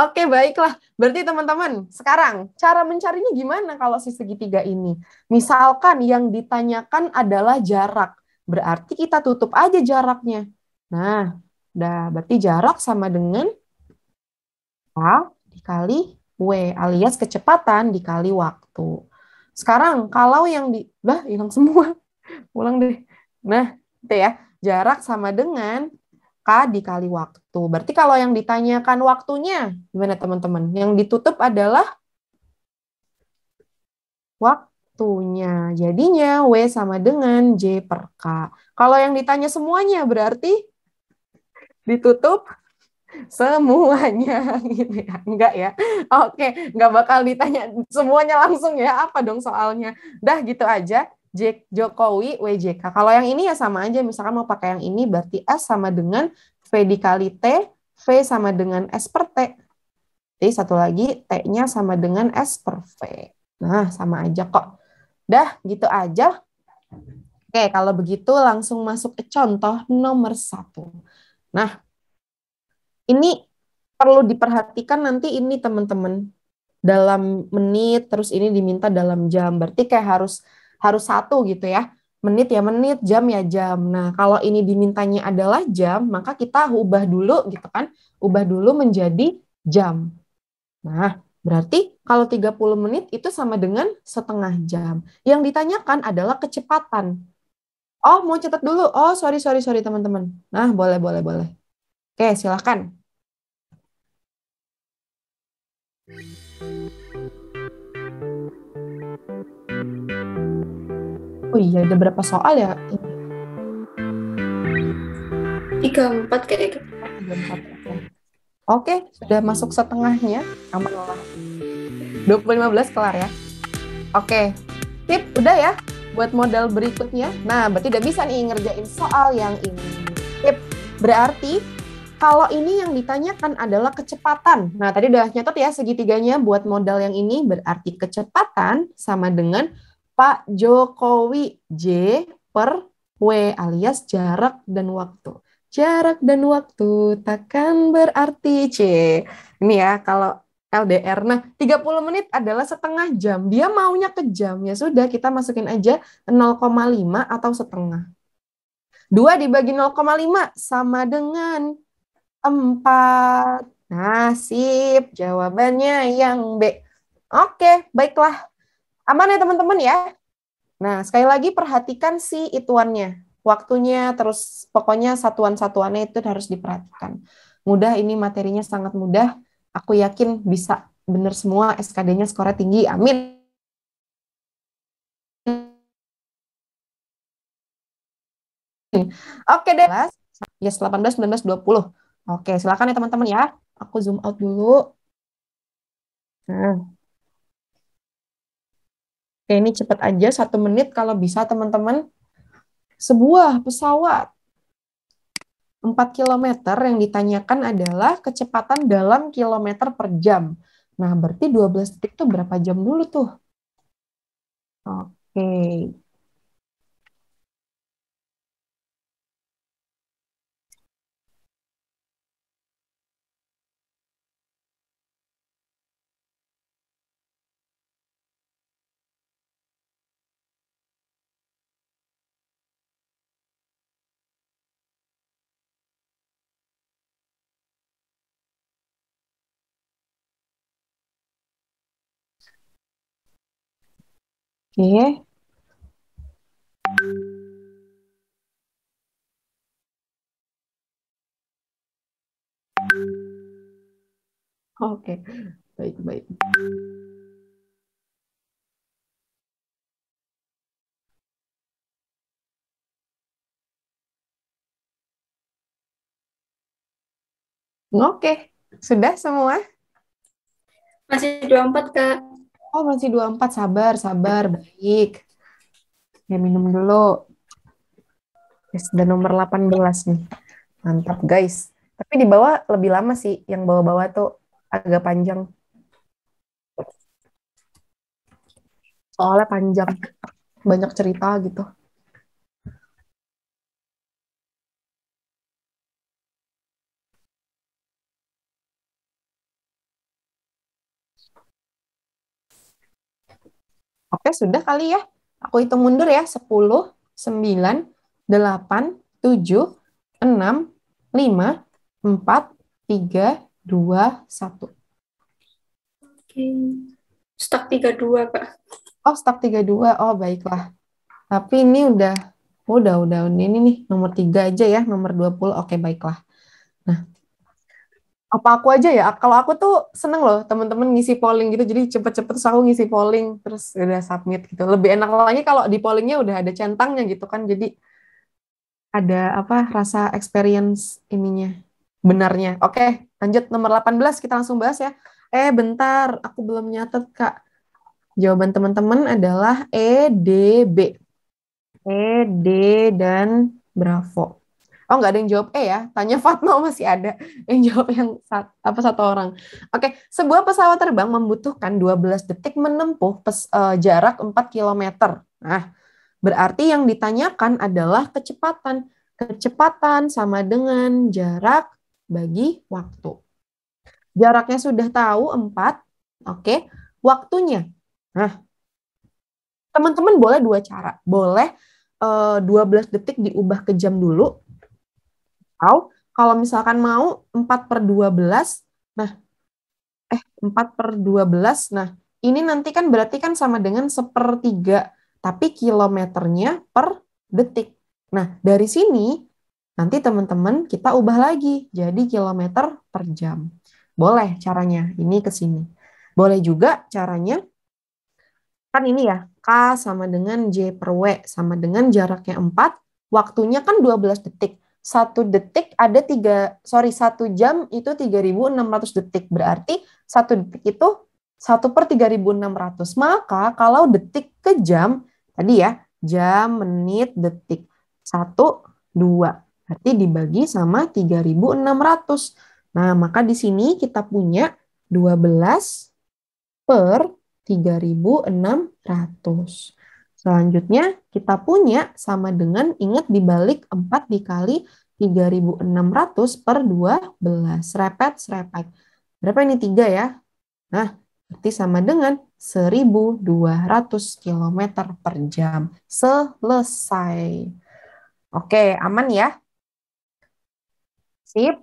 Oke, baiklah. Berarti teman-teman, sekarang cara mencarinya gimana kalau si segitiga ini? Misalkan yang ditanyakan adalah jarak. Berarti kita tutup aja jaraknya. Nah, dah, berarti jarak sama dengan A dikali W, alias kecepatan dikali waktu. Sekarang, kalau yang hilang semua. Ulang deh. Nah, itu ya. Jarak sama dengan K dikali waktu. Berarti kalau yang ditanyakan waktunya, gimana teman-teman? Yang ditutup adalah waktunya. Jadinya W sama dengan J per K. Kalau yang ditanya semuanya, berarti ditutup semuanya gitu ya. Enggak ya. Oke, enggak bakal ditanya semuanya langsung ya. Apa dong soalnya? Dah gitu aja. Jokowi WJK. Kalau yang ini ya sama aja. Misalkan mau pakai yang ini berarti S sama dengan V dikali T, V sama dengan S per T. Jadi satu lagi T-nya sama dengan S per V. Nah, sama aja kok. Dah gitu aja. Oke, kalau begitu langsung masuk ke contoh nomor 1. Nah, ini perlu diperhatikan nanti ini teman-teman. Dalam menit, terus ini diminta dalam jam. Berarti kayak harus satu gitu ya. Menit ya menit, jam ya jam. Nah, kalau ini dimintanya adalah jam, maka kita ubah dulu gitu kan. Ubah dulu menjadi jam. Nah, berarti kalau 30 menit itu sama dengan setengah jam. Yang ditanyakan adalah kecepatan. Oh, mau catat dulu. Oh, sorry teman-teman. Nah, boleh. Oke, silakan. Oh iya, ada berapa soal ya? 34 kayak gitu. 34, oke, sudah masuk setengahnya. Aman lah. 2015 kelar ya. Oke, tip udah ya buat modal berikutnya. Nah, berarti udah bisa nih ngerjain soal yang ini. Tip, berarti kalau ini yang ditanyakan adalah kecepatan. Nah, tadi udah nyatet ya segitiganya buat modal yang ini, berarti kecepatan sama dengan Pak Jokowi. J per W alias jarak dan waktu. Jarak dan waktu takkan berarti C. Ini ya kalau LDR. Nah, 30 menit adalah setengah jam. Dia maunya ke jam. Ya sudah, kita masukin aja 0,5 atau setengah. 2 dibagi 0,5 sama dengan 4. Nah, sip. Jawabannya yang B. Oke, baiklah. Aman ya teman-teman ya? Nah, sekali lagi perhatikan si ituannya. Waktunya, terus pokoknya satuan-satuannya itu harus diperhatikan. Mudah, ini materinya sangat mudah. Aku yakin bisa benar semua, SKD-nya skornya tinggi. Amin. Oke deh. Yes, 18, 19, 20. Oke, silakan ya teman-teman ya. Aku zoom out dulu. Nah, oke, ini cepat aja, 1 menit kalau bisa teman-teman. Sebuah pesawat 4 kilometer yang ditanyakan adalah kecepatan dalam kilometer per jam. Nah, berarti 12 detik itu berapa jam dulu tuh? Oke. Oke. Oke. Baik-baik. Oke. Sudah semua? Masih 24, Kak. Oh, masih 24. Sabar, sabar. Baik. Ya, minum dulu. Yes, udah nomor 18 nih. Mantap, guys. Tapi di bawah lebih lama sih. Yang bawah-bawah tuh agak panjang. Soalnya panjang. Banyak cerita gitu. Oke, sudah kali ya. Aku hitung mundur ya. 10, 9, 8, 7, 6, 5, 4, 3, 2, 1. Oke. Stuck 32, Kak. Oh, stuck 32. Oh, baiklah. Tapi ini udah ini nih nomor 3 aja ya, nomor 20. Oke, baiklah. Nah, apa aku aja ya? Kalau aku tuh seneng loh teman-teman ngisi polling gitu. Jadi cepet-cepet terus aku ngisi polling terus udah submit gitu. Lebih enak lagi kalau di pollingnya udah ada centangnya gitu kan. Jadi ada apa rasa experience ininya benarnya. Oke, lanjut nomor 18 kita langsung bahas ya. Bentar, aku belum nyatet Kak. Jawaban teman-teman adalah E, D, B. E, D, dan Bravo. Oh, nggak ada yang jawab E ya. Tanya Fatma masih ada. Yang jawab yang satu orang. Oke, sebuah pesawat terbang membutuhkan 12 detik menempuh jarak 4 kilometer. Nah, berarti yang ditanyakan adalah kecepatan. Kecepatan sama dengan jarak bagi waktu. Jaraknya sudah tahu 4. Oke, waktunya. Nah, teman-teman boleh dua cara. Boleh 12 detik diubah ke jam dulu. Atau kalau misalkan mau 4/12, nah 4/12, nah ini nanti kan berarti kan sama dengan 1/3, tapi kilometernya per detik. Nah, dari sini nanti teman-teman kita ubah lagi jadi kilometer per jam. Boleh caranya, ini ke sini. Boleh juga caranya, kan ini ya, K sama dengan J per W sama dengan jaraknya 4, waktunya kan 12 detik. 1 detik ada 1 jam itu 3.600 detik. Berarti 1 detik itu 1/3.600. Maka kalau detik ke jam, tadi ya, jam, menit, detik. 1, 2. Berarti dibagi sama 3.600. Nah, maka di sini kita punya 12 per 3.600. Selanjutnya kita punya sama dengan, ingat dibalik 4 dikali 3.600 per 12. Serepet. Berapa ini 3 ya? Nah, berarti sama dengan 1.200 km per jam. Selesai. Oke, aman ya? Sip.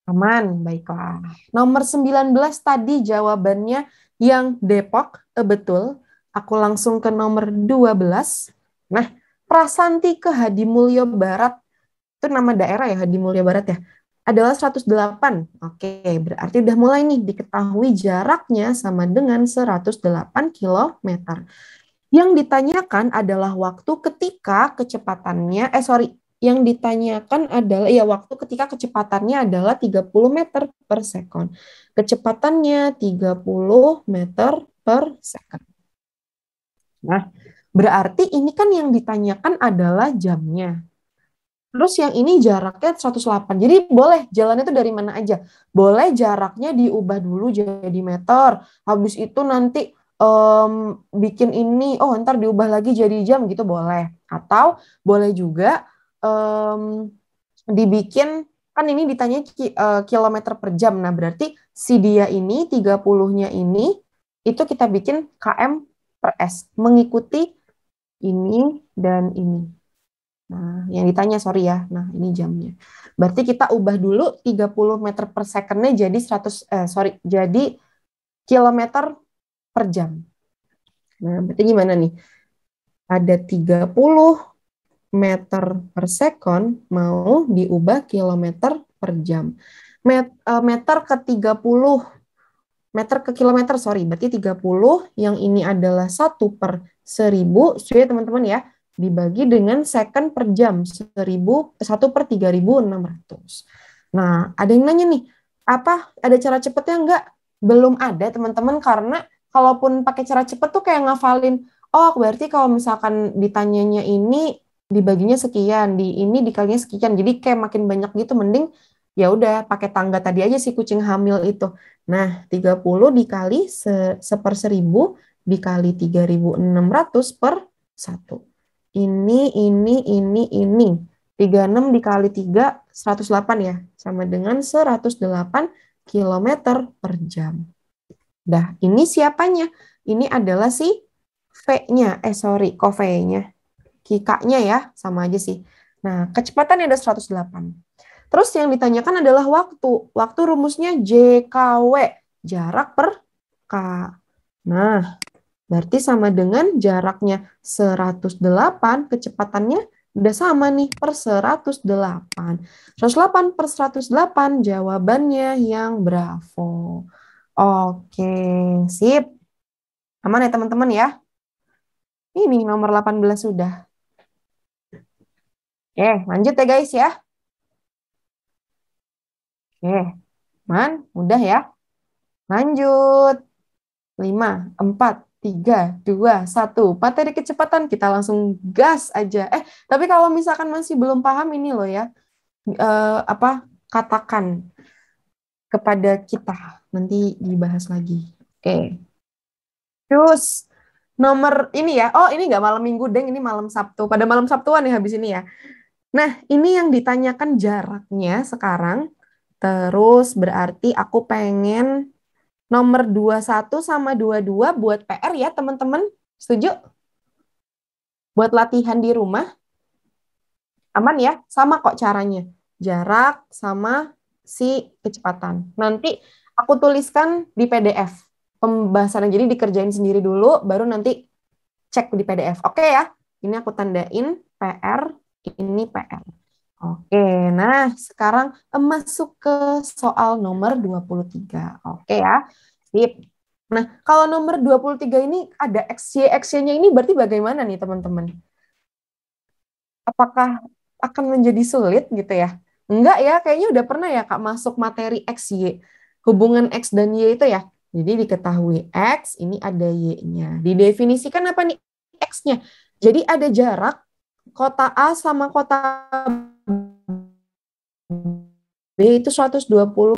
Aman, baiklah. Nomor 19 tadi jawabannya yang Depok, betul. Aku langsung ke nomor 12. Nah, Prasanti ke Hadimulyo Barat, itu nama daerah ya, Hadimulyo Barat ya, adalah 108. Oke, berarti udah mulai nih diketahui jaraknya sama dengan 108 km. Yang ditanyakan adalah waktu ketika kecepatannya, yang ditanyakan adalah waktu ketika kecepatannya adalah 30 meter per sekon. Kecepatannya 30 meter per sekon. Nah, berarti ini kan yang ditanyakan adalah jamnya. Terus yang ini jaraknya 108. Jadi boleh jalannya itu dari mana aja. Boleh jaraknya diubah dulu jadi meter. Habis itu nanti bikin ini, ntar diubah lagi jadi jam gitu boleh. Atau boleh juga dibikin, kan ini ditanya kilometer per jam. Nah berarti si dia ini 30-nya ini, itu kita bikin km per s. Mengikuti ini dan ini. Nah, yang ditanya, sorry ya. Nah, ini jamnya. Berarti kita ubah dulu 30 meter per second-nya jadi jadi kilometer per jam. Nah, berarti gimana nih? Ada 30 meter per second mau diubah kilometer per jam. Meter ke 30, meter ke kilometer, sorry. Berarti 30, yang ini adalah 1 per 1000, ya teman-teman ya. Dibagi dengan second per jam, 1 per 3.600. Nah, ada yang nanya nih, ada cara cepetnya enggak? Belum ada teman-teman, karena kalaupun pakai cara cepet tuh kayak ngafalin, berarti kalau misalkan ditanyanya ini dibaginya sekian, di ini dikalinya sekian, jadi kayak makin banyak gitu, mending ya udah pakai tangga tadi aja si kucing hamil itu. Nah, 30 dikali 1/1000 dikali 3.600 per 1. Ini. 36 dikali 3, 108 ya. Sama dengan 108 km per jam. Dah, ini siapanya? Ini adalah si V-nya. Kok V-nya? K-nya ya, sama aja sih. Nah, kecepatannya ada 108. Terus yang ditanyakan adalah waktu. Waktu rumusnya JKW. Jarak per K. Nah, berarti sama dengan jaraknya 108, kecepatannya udah sama nih per 108. 108 per 108 jawabannya yang Bravo. Oke, sip. Aman ya teman-teman ya? Ini nomor 18 sudah. Oke, lanjut ya guys ya. Oke, mudah ya. Lanjut. 5, 4, 3, 2, 1. Materi kecepatan, kita langsung gas aja. Tapi kalau misalkan masih belum paham ini loh ya, katakan kepada kita. Nanti dibahas lagi. Oke. Terus, nomor ini ya. Ini nggak malam minggu, Deng. Ini malam Sabtu. Pada malam Sabtuan ya habis ini ya. Nah, ini yang ditanyakan jaraknya sekarang. Terus berarti aku pengen nomor 21 sama 22 buat PR ya, teman-teman. Setuju? Buat latihan di rumah. Aman ya? Sama kok caranya. Jarak sama si kecepatan. Nanti aku tuliskan di PDF. Pembahasannya, jadi dikerjain sendiri dulu, baru nanti cek di PDF. Oke ya? Ini aku tandain PR, ini PR. Oke, nah sekarang masuk ke soal nomor 23. Oke ya, sip. Nah, kalau nomor 23 ini ada XY, XY-nya ini berarti bagaimana nih teman-teman? Apakah akan menjadi sulit gitu ya? Enggak ya, kayaknya udah pernah ya Kak masuk materi XY. Hubungan X dan Y itu ya. Jadi diketahui X, ini ada Y-nya. Didefinisikan apa nih X-nya? Jadi ada jarak kota A sama kota B itu 120.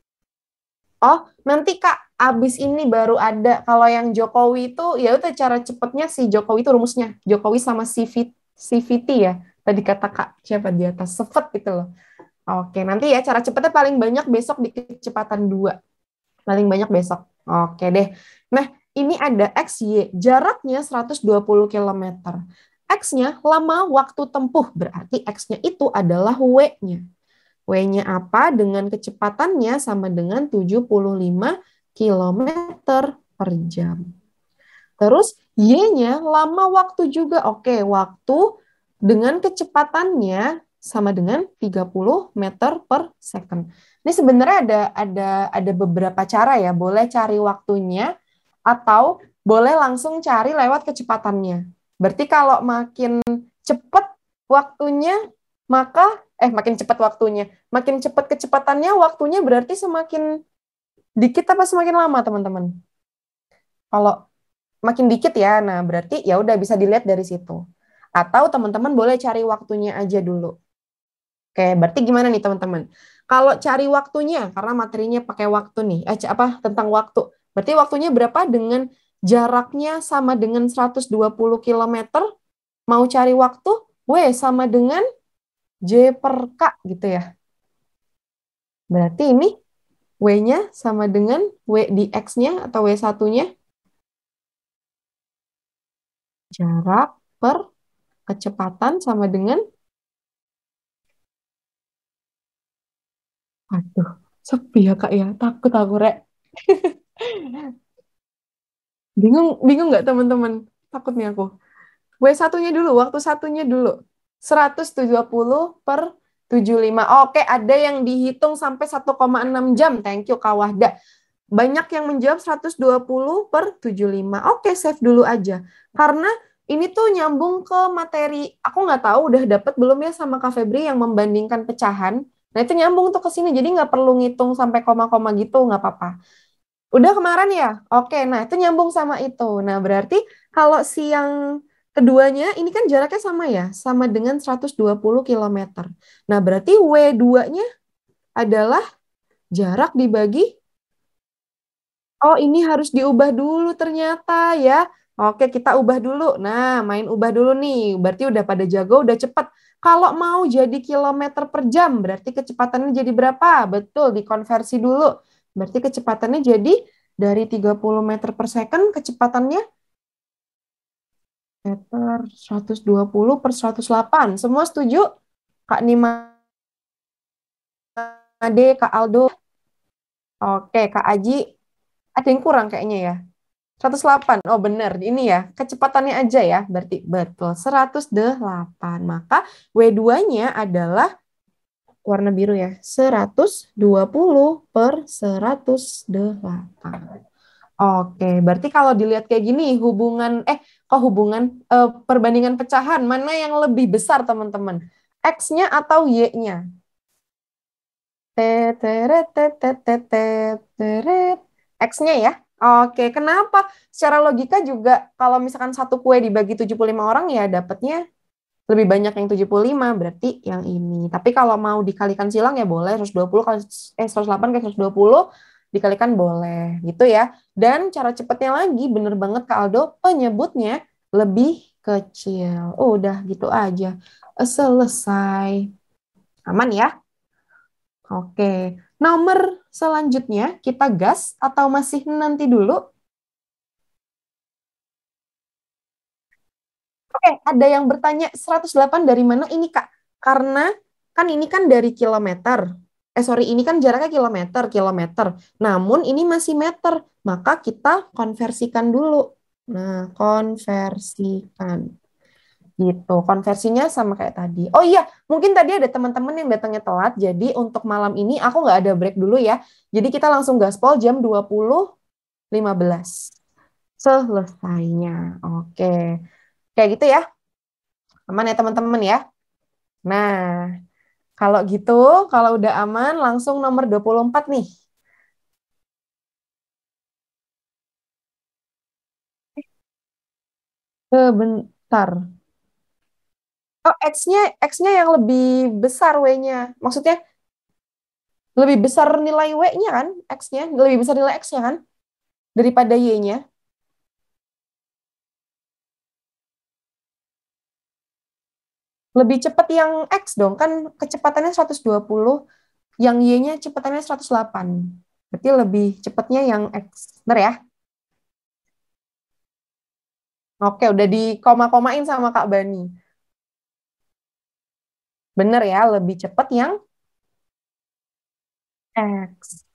Nanti Kak, Abis ini baru ada. Kalau yang Jokowi itu, ya udah cara cepetnya si Jokowi itu rumusnya. Jokowi sama CVT ya. Tadi kata Kak, siapa di atas? Sevet gitu loh. Oke, nanti ya cara cepetnya paling banyak besok di kecepatan 2. Paling banyak besok. Oke deh. Nah, ini ada XY, jaraknya 120 kilometer. X-nya lama waktu tempuh, berarti X-nya itu adalah W-nya. W-nya apa? Dengan kecepatannya sama dengan 75 kilometer per jam. Terus Y-nya lama waktu juga. Oke, waktu dengan kecepatannya sama dengan 30 meter per second. Ini sebenarnya ada beberapa cara ya. Boleh cari waktunya atau boleh langsung cari lewat kecepatannya. Berarti kalau makin cepat waktunya, maka makin cepat waktunya, makin cepat kecepatannya, waktunya berarti semakin dikit apa semakin lama, teman-teman? Kalau makin dikit ya, nah berarti ya udah bisa dilihat dari situ. Atau teman-teman boleh cari waktunya aja dulu. Oke, berarti gimana nih teman-teman? Kalau cari waktunya, karena materinya pakai waktu nih, tentang waktu. Berarti waktunya berapa dengan jaraknya sama dengan 120 kilometer? Mau cari waktu, W sama dengan J per K gitu ya. Berarti ini W-nya sama dengan W di X-nya atau W1-nya. Jarak per kecepatan sama dengan, aduh, sepi ya Kak ya, takut aku Rek. Bingung, bingung nggak teman-teman? Takut nih aku. W1-nya dulu, waktu satunya dulu. 170 per 75. Oke, ada yang dihitung sampai 1,6 jam. Thank you, Kak Wahda. Banyak yang menjawab 120 per 75. Oke, save dulu aja. Karena ini tuh nyambung ke materi. Aku nggak tahu udah dapat belum ya sama Kak Febri yang membandingkan pecahan. Nah, itu nyambung tuh ke sini. Jadi nggak perlu ngitung sampai koma-koma gitu, nggak apa-apa. Udah kemarin ya? Oke, nah itu nyambung sama itu. Nah, berarti kalau si yang keduanya, ini kan jaraknya sama ya? Sama dengan 120 kilometer. Nah, berarti W2-nya adalah jarak dibagi. Oh, ini harus diubah dulu ternyata ya. Oke, kita ubah dulu. Nah, main ubah dulu nih. Berarti udah pada jago, udah cepat. Kalau mau jadi kilometer per jam, berarti kecepatannya jadi berapa? Betul, dikonversi dulu. Berarti kecepatannya jadi dari 30 meter per second, kecepatannya meter 120 per 108. Semua setuju? Kak Nima Ade, Kak Aldo. Oke, Kak Aji. Ada yang kurang kayaknya ya. 108. Oh benar, ini ya. Kecepatannya aja ya. Berarti betul. 108. Maka W2-nya adalah warna biru ya. 120 per 108. Oke, berarti kalau dilihat kayak gini, perbandingan pecahan, mana yang lebih besar teman-teman? X-nya atau Y-nya? X-nya ya. Oke, kenapa? Secara logika juga kalau misalkan satu kue dibagi 75 orang ya dapatnya lebih banyak yang 75, berarti yang ini. Tapi kalau mau dikalikan silang ya boleh 120 kali 108 kali 120 dikalikan boleh gitu ya. Dan cara cepatnya lagi bener banget Kak Aldo, penyebutnya lebih kecil. Oh, udah gitu aja. Selesai. Aman ya? Oke. Nomor selanjutnya kita gas atau masih nanti dulu? Oke, ada yang bertanya 108 dari mana ini, Kak? Karena kan ini kan dari kilometer. Sorry, ini kan jaraknya kilometer, kilometer. Namun ini masih meter, maka kita konversikan dulu. Nah, konversikan. Gitu. Konversinya sama kayak tadi. Oh iya, mungkin tadi ada teman-teman yang datangnya telat, jadi untuk malam ini aku nggak ada break dulu ya. Jadi kita langsung gaspol jam 20.15. Selesainya. Oke. Kayak gitu ya. Aman ya teman-teman ya. Nah, kalau gitu, kalau udah aman, langsung nomor 24 nih. Sebentar. Oh, X-nya yang lebih besar W-nya. Maksudnya lebih besar nilai W-nya kan? X-nya, lebih besar nilai X-nya kan? daripada Y-nya? Lebih cepat yang X dong, kan kecepatannya 120, yang Y-nya kecepatannya 108. Berarti lebih cepatnya yang X. Benar ya? Oke, udah di koma-komain sama Kak Bani. Bener ya, lebih cepat yang X.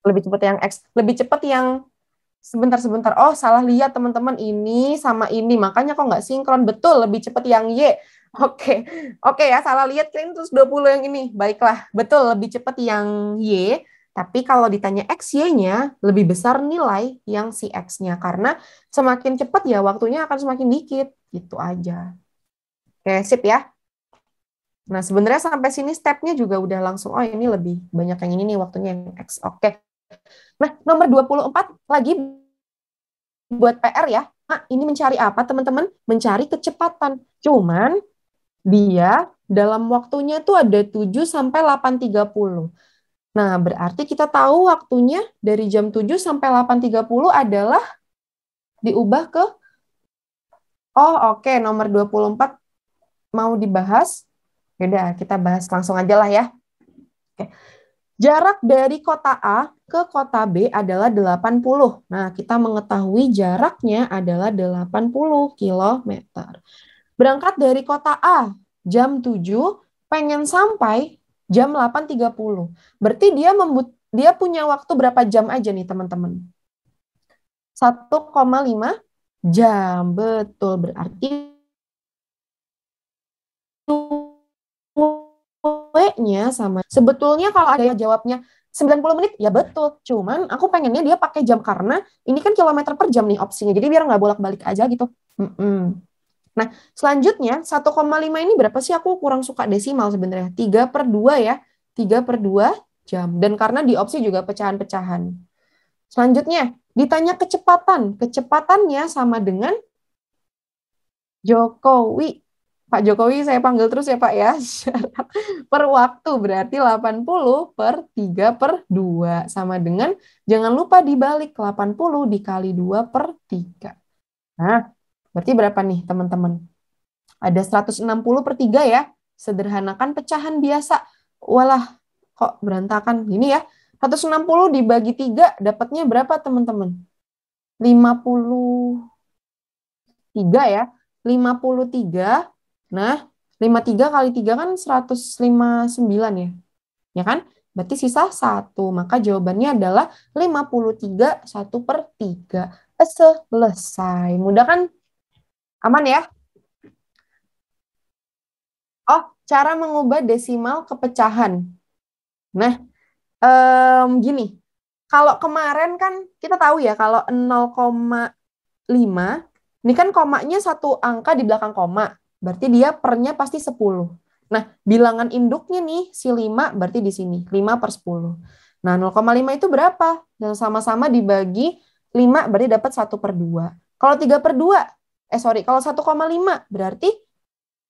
Lebih cepat yang X. Lebih cepat yang sebentar-sebentar. Oh, salah lihat teman-teman. Ini sama ini. Makanya kok nggak sinkron. Betul, lebih cepat yang Y. Oke. Oke ya, salah lihat. Kalian terus 20 yang ini. Baiklah. Betul, lebih cepat yang Y. Tapi kalau ditanya X, Y-nya lebih besar nilai yang si X-nya. Karena semakin cepat ya waktunya akan semakin dikit. Gitu aja. Oke, sip ya. Nah, sebenarnya sampai sini step-nya juga udah langsung, oh ini lebih banyak yang ini nih waktunya yang X. Oke. Nah, nomor 24 lagi buat PR ya. Nah, ini mencari apa teman-teman? Mencari kecepatan. Cuman dia dalam waktunya tuh ada 7 sampai 8.30. Nah, berarti kita tahu waktunya dari jam 7 sampai 8.30 adalah diubah ke, oh oke, nomor 24 mau dibahas. Yaudah, kita bahas langsung aja lah ya. Oke. Jarak dari kota A ke kota B adalah 80. Nah, kita mengetahui jaraknya adalah 80 kilometer. Berangkat dari kota A jam 7, pengen sampai jam 8.30. Berarti dia punya waktu berapa jam aja nih, teman-teman? 1,5 jam. Betul, berarti W-nya sama. Sebetulnya kalau ada yang jawabnya 90 menit, ya betul. Cuman aku pengennya dia pakai jam karena ini kan kilometer per jam nih opsinya. Jadi biar nggak bolak-balik aja gitu. Nah, selanjutnya 1,5 ini berapa sih? Aku kurang suka desimal sebenarnya. 3/2 ya. 3/2 jam. Dan karena di opsi juga pecahan-pecahan. Selanjutnya, ditanya kecepatan. Kecepatannya sama dengan Jokowi. Pak Jokowi saya panggil terus ya Pak ya. Per waktu berarti 80/3/2. Sama dengan, jangan lupa dibalik 80 dikali 2/3. Nah, berarti berapa nih teman-teman? Ada 160/3 ya. Sederhanakan pecahan biasa. Walah, kok berantakan gini ya. 160 dibagi 3 dapatnya berapa teman-teman? 53 ya. 53. Nah, 53 kali 3 kan 159 ya. Ya kan? Berarti sisa 1. Maka jawabannya adalah 53 1/3. Selesai. Mudah kan? Aman ya? Oh, cara mengubah desimal ke pecahan. Nah, gini. Kalau kemarin kan kita tahu ya, kalau 0,5, ini kan komanya satu angka di belakang koma. Berarti dia pernya pasti 10. Nah, bilangan induknya nih, si 5 berarti di sini. 5/10. Nah, 0,5 itu berapa? Dan sama-sama dibagi 5 berarti dapat 1/2. Kalau 3/2, kalau 1,5 berarti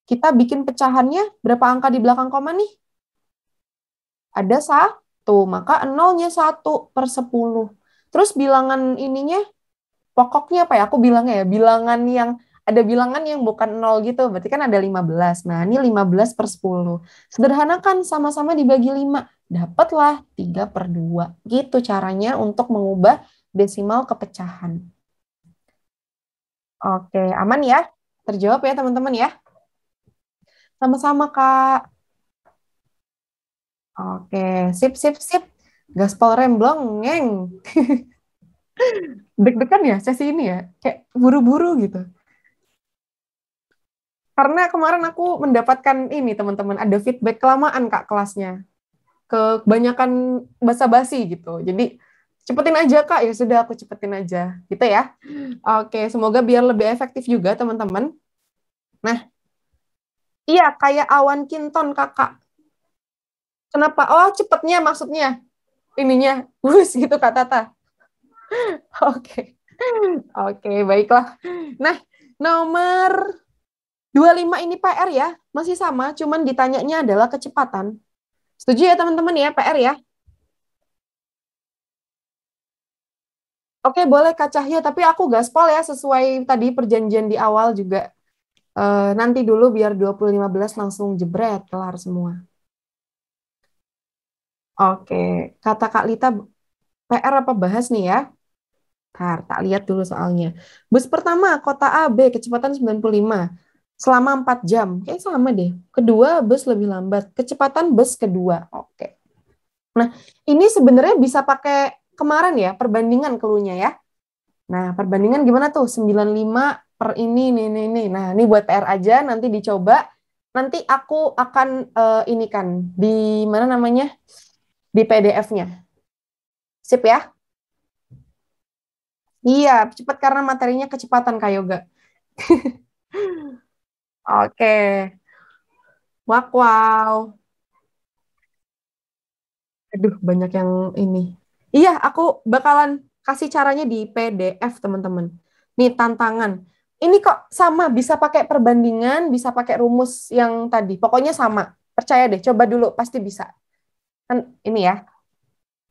kita bikin pecahannya berapa angka di belakang koma nih? Ada 1, maka nolnya 1/10. Terus bilangan ininya, pokoknya apa ya? Aku bilangnya ya, bilangan yang ada bilangan yang bukan 0 gitu, berarti kan ada 15. Nah, ini 15/10. Sederhanakan, sama-sama dibagi 5. Dapatlah 3/2. Gitu caranya untuk mengubah desimal ke pecahan. Oke, aman ya? Terjawab ya teman-teman ya? Sama-sama, Kak. Oke, sip, sip, sip. Gaspol remblong, ngeng. Deg-degan ya sesi ini ya? Kayak buru-buru gitu. Karena kemarin aku mendapatkan ini, teman-teman, ada feedback kelamaan, Kak, kelasnya. Kebanyakan basa-basi gitu. Jadi, cepetin aja, Kak. Ya sudah, aku cepetin aja. Gitu ya. Oke, semoga biar lebih efektif juga, teman-teman. Nah, iya, kayak awan kinton, Kakak. Kenapa? Oh, cepetnya maksudnya. Ininya, wus gitu, Kak Tata. Oke. Oke, baiklah. Nah, nomor 25 ini PR ya. Masih sama, cuman ditanyanya adalah kecepatan. Setuju ya teman-teman ya, PR ya? Oke, boleh Kak Cahya, tapi aku gaspol ya sesuai tadi perjanjian di awal juga. Nanti dulu biar 20.15 langsung jebret, kelar semua. Oke, kata Kak Lita, PR apa bahas nih ya? Ntar, tak lihat dulu soalnya. Bus pertama, kota A, B, kecepatan 95. Selama 4 jam. Kayaknya sama deh. Kedua, bus lebih lambat. Kecepatan bus kedua. Oke. Nah, ini sebenarnya bisa pakai kemarin ya, perbandingan clue-nya ya. Nah, perbandingan gimana tuh? 95 per ini. Nah, ini buat PR aja, nanti dicoba. Nanti aku akan ini kan, di mana namanya? Di PDF-nya. Sip ya? Iya, cepat karena materinya kecepatan Kak Yoga. Oke. Wak, wow. Aduh, banyak yang ini. Iya, aku bakalan kasih caranya di PDF, teman-teman. Nih, tantangan. Ini kok sama, bisa pakai perbandingan, bisa pakai rumus yang tadi. Pokoknya sama. Percaya deh, coba dulu, pasti bisa. Kan ini ya.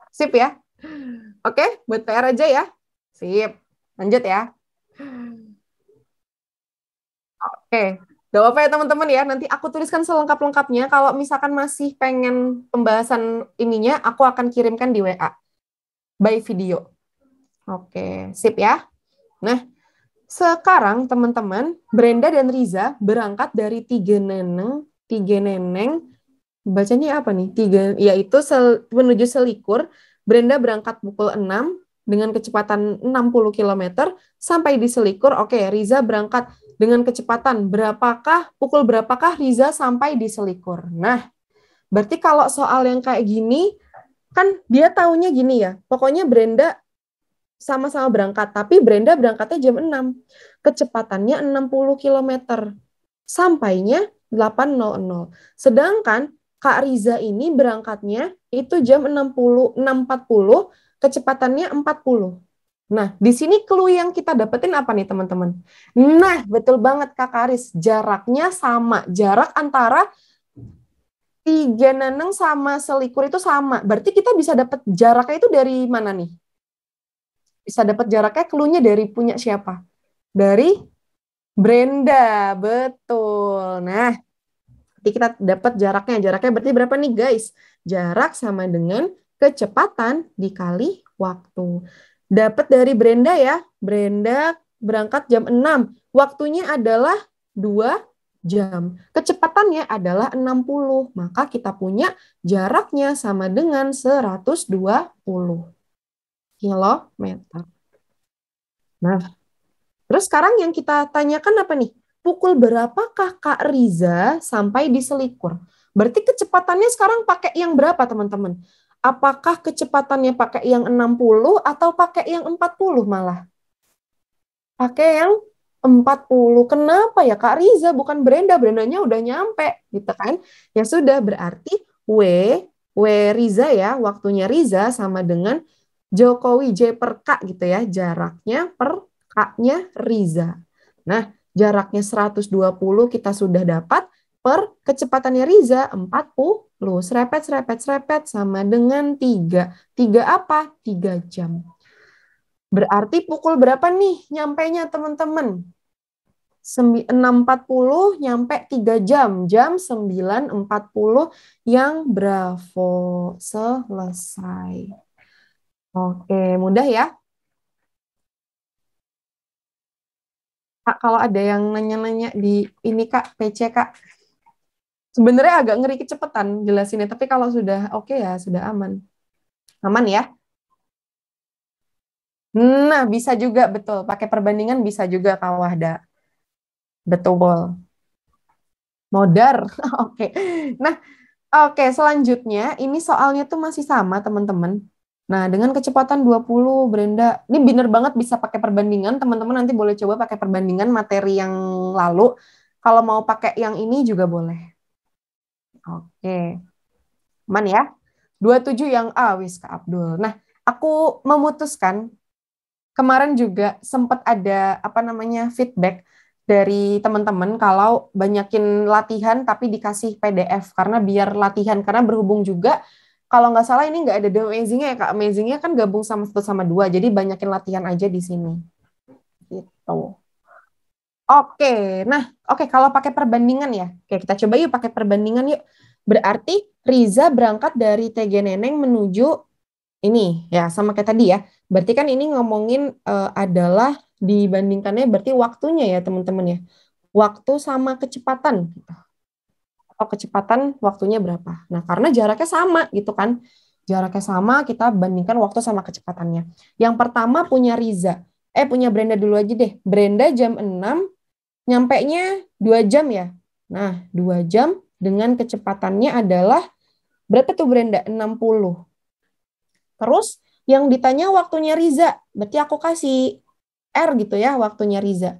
Sip ya. Oke, buat PR aja ya. Sip. Lanjut ya. Oke. Gak apa-apa ya teman-teman ya. Nanti aku tuliskan selengkap-lengkapnya. Kalau misalkan masih pengen pembahasan ininya, aku akan kirimkan di WA. By video. Oke, sip ya. Nah, sekarang teman-teman, Brenda dan Riza berangkat dari Tiga Neneng, bacanya apa nih? Yaitu menuju Selikur. Brenda berangkat pukul 6 dengan kecepatan 60 km sampai di Selikur. Oke, Riza berangkat dengan kecepatan pukul berapakah Riza sampai di Selikur. Nah, berarti kalau soal yang kayak gini, kan dia taunya gini ya, pokoknya Brenda sama-sama berangkat, tapi Brenda berangkatnya jam 6. Kecepatannya 60 km. Sampainya 8.00. Sedangkan Kak Riza ini berangkatnya itu jam 6.40, kecepatannya 40. Nah, di sini clue yang kita dapetin apa nih, teman-teman? Nah, betul banget Kak Karis. Jaraknya sama. Jarak antara Tiga Neneng sama Selikur itu sama. Berarti kita bisa dapat jaraknya itu dari mana nih? Bisa dapat jaraknya clue-nya dari punya siapa? Dari Brenda, betul. Nah, nanti kita dapat jaraknya. Jaraknya berarti berapa nih, guys? Jarak sama dengan kecepatan dikali waktu. Dapat dari Brenda ya. Brenda berangkat jam 6. Waktunya adalah 2 jam. Kecepatannya adalah 60. Maka kita punya jaraknya sama dengan 120 kilometer. Nah, terus sekarang yang kita tanyakan apa nih? Pukul berapakah Kak Riza sampai di Selikur? Berarti kecepatannya sekarang pakai yang berapa, teman-teman? Apakah kecepatannya pakai yang 60 atau pakai yang 40 malah? Pakai yang 40. Kenapa ya Kak Riza bukan Brenda? Brendanya udah nyampe gitu kan? Ya sudah, berarti W Riza ya, waktunya Riza sama dengan Jokowi J per K gitu ya, jaraknya per K-nya Riza. Nah, jaraknya 120 kita sudah dapat, per kecepatannya Riza 40. Serepet sama dengan 3. 3 apa? 3 jam. Berarti pukul berapa nih nyampainya teman-teman? 6.40 nyampe 3 jam. Jam 9.40 yang Bravo. Selesai. Oke, mudah ya. Kak, kalau ada yang nanya-nanya di ini Kak, PC Kak. Sebenarnya agak ngeri kecepatan jelasinnya, tapi kalau sudah oke ya, sudah aman. Aman ya? Nah, bisa juga, betul. Pakai perbandingan bisa juga Kak Wahda. Betul. Modar. Oke. Nah, oke, selanjutnya ini soalnya tuh masih sama, teman-teman. Nah, dengan kecepatan 20, Brenda, ini bener banget bisa pakai perbandingan. Teman-teman nanti boleh coba pakai perbandingan materi yang lalu. Kalau mau pakai yang ini juga boleh. Oke. Aman ya? 27 yang A, wis Kak Abdul. Nah, aku memutuskan kemarin juga sempat ada apa namanya feedback dari teman-teman kalau banyakin latihan tapi dikasih PDF karena biar latihan, karena berhubung juga kalau nggak salah ini nggak ada The Amazing-nya ya Kak. Amazing-nya kan gabung sama 1 sama 2, jadi banyakin latihan aja di sini. Gitu. Oke, nah oke kalau pakai perbandingan ya. Oke, kita coba yuk pakai perbandingan yuk. Berarti Riza berangkat dari TG Neneng menuju ini ya sama kayak tadi ya. Berarti kan ini ngomongin adalah dibandingkannya berarti waktunya ya teman-teman ya. Waktu sama kecepatan gitu. Atau kecepatan waktunya berapa. Nah, karena jaraknya sama gitu kan. Jaraknya sama, kita bandingkan waktu sama kecepatannya. Yang pertama punya Riza. Punya Brenda dulu aja deh. Brenda jam 6, nyampainya 2 jam ya. Nah, 2 jam dengan kecepatannya adalah berapa tuh Brenda? 60. Terus yang ditanya waktunya Riza. Berarti aku kasih R gitu ya waktunya Riza.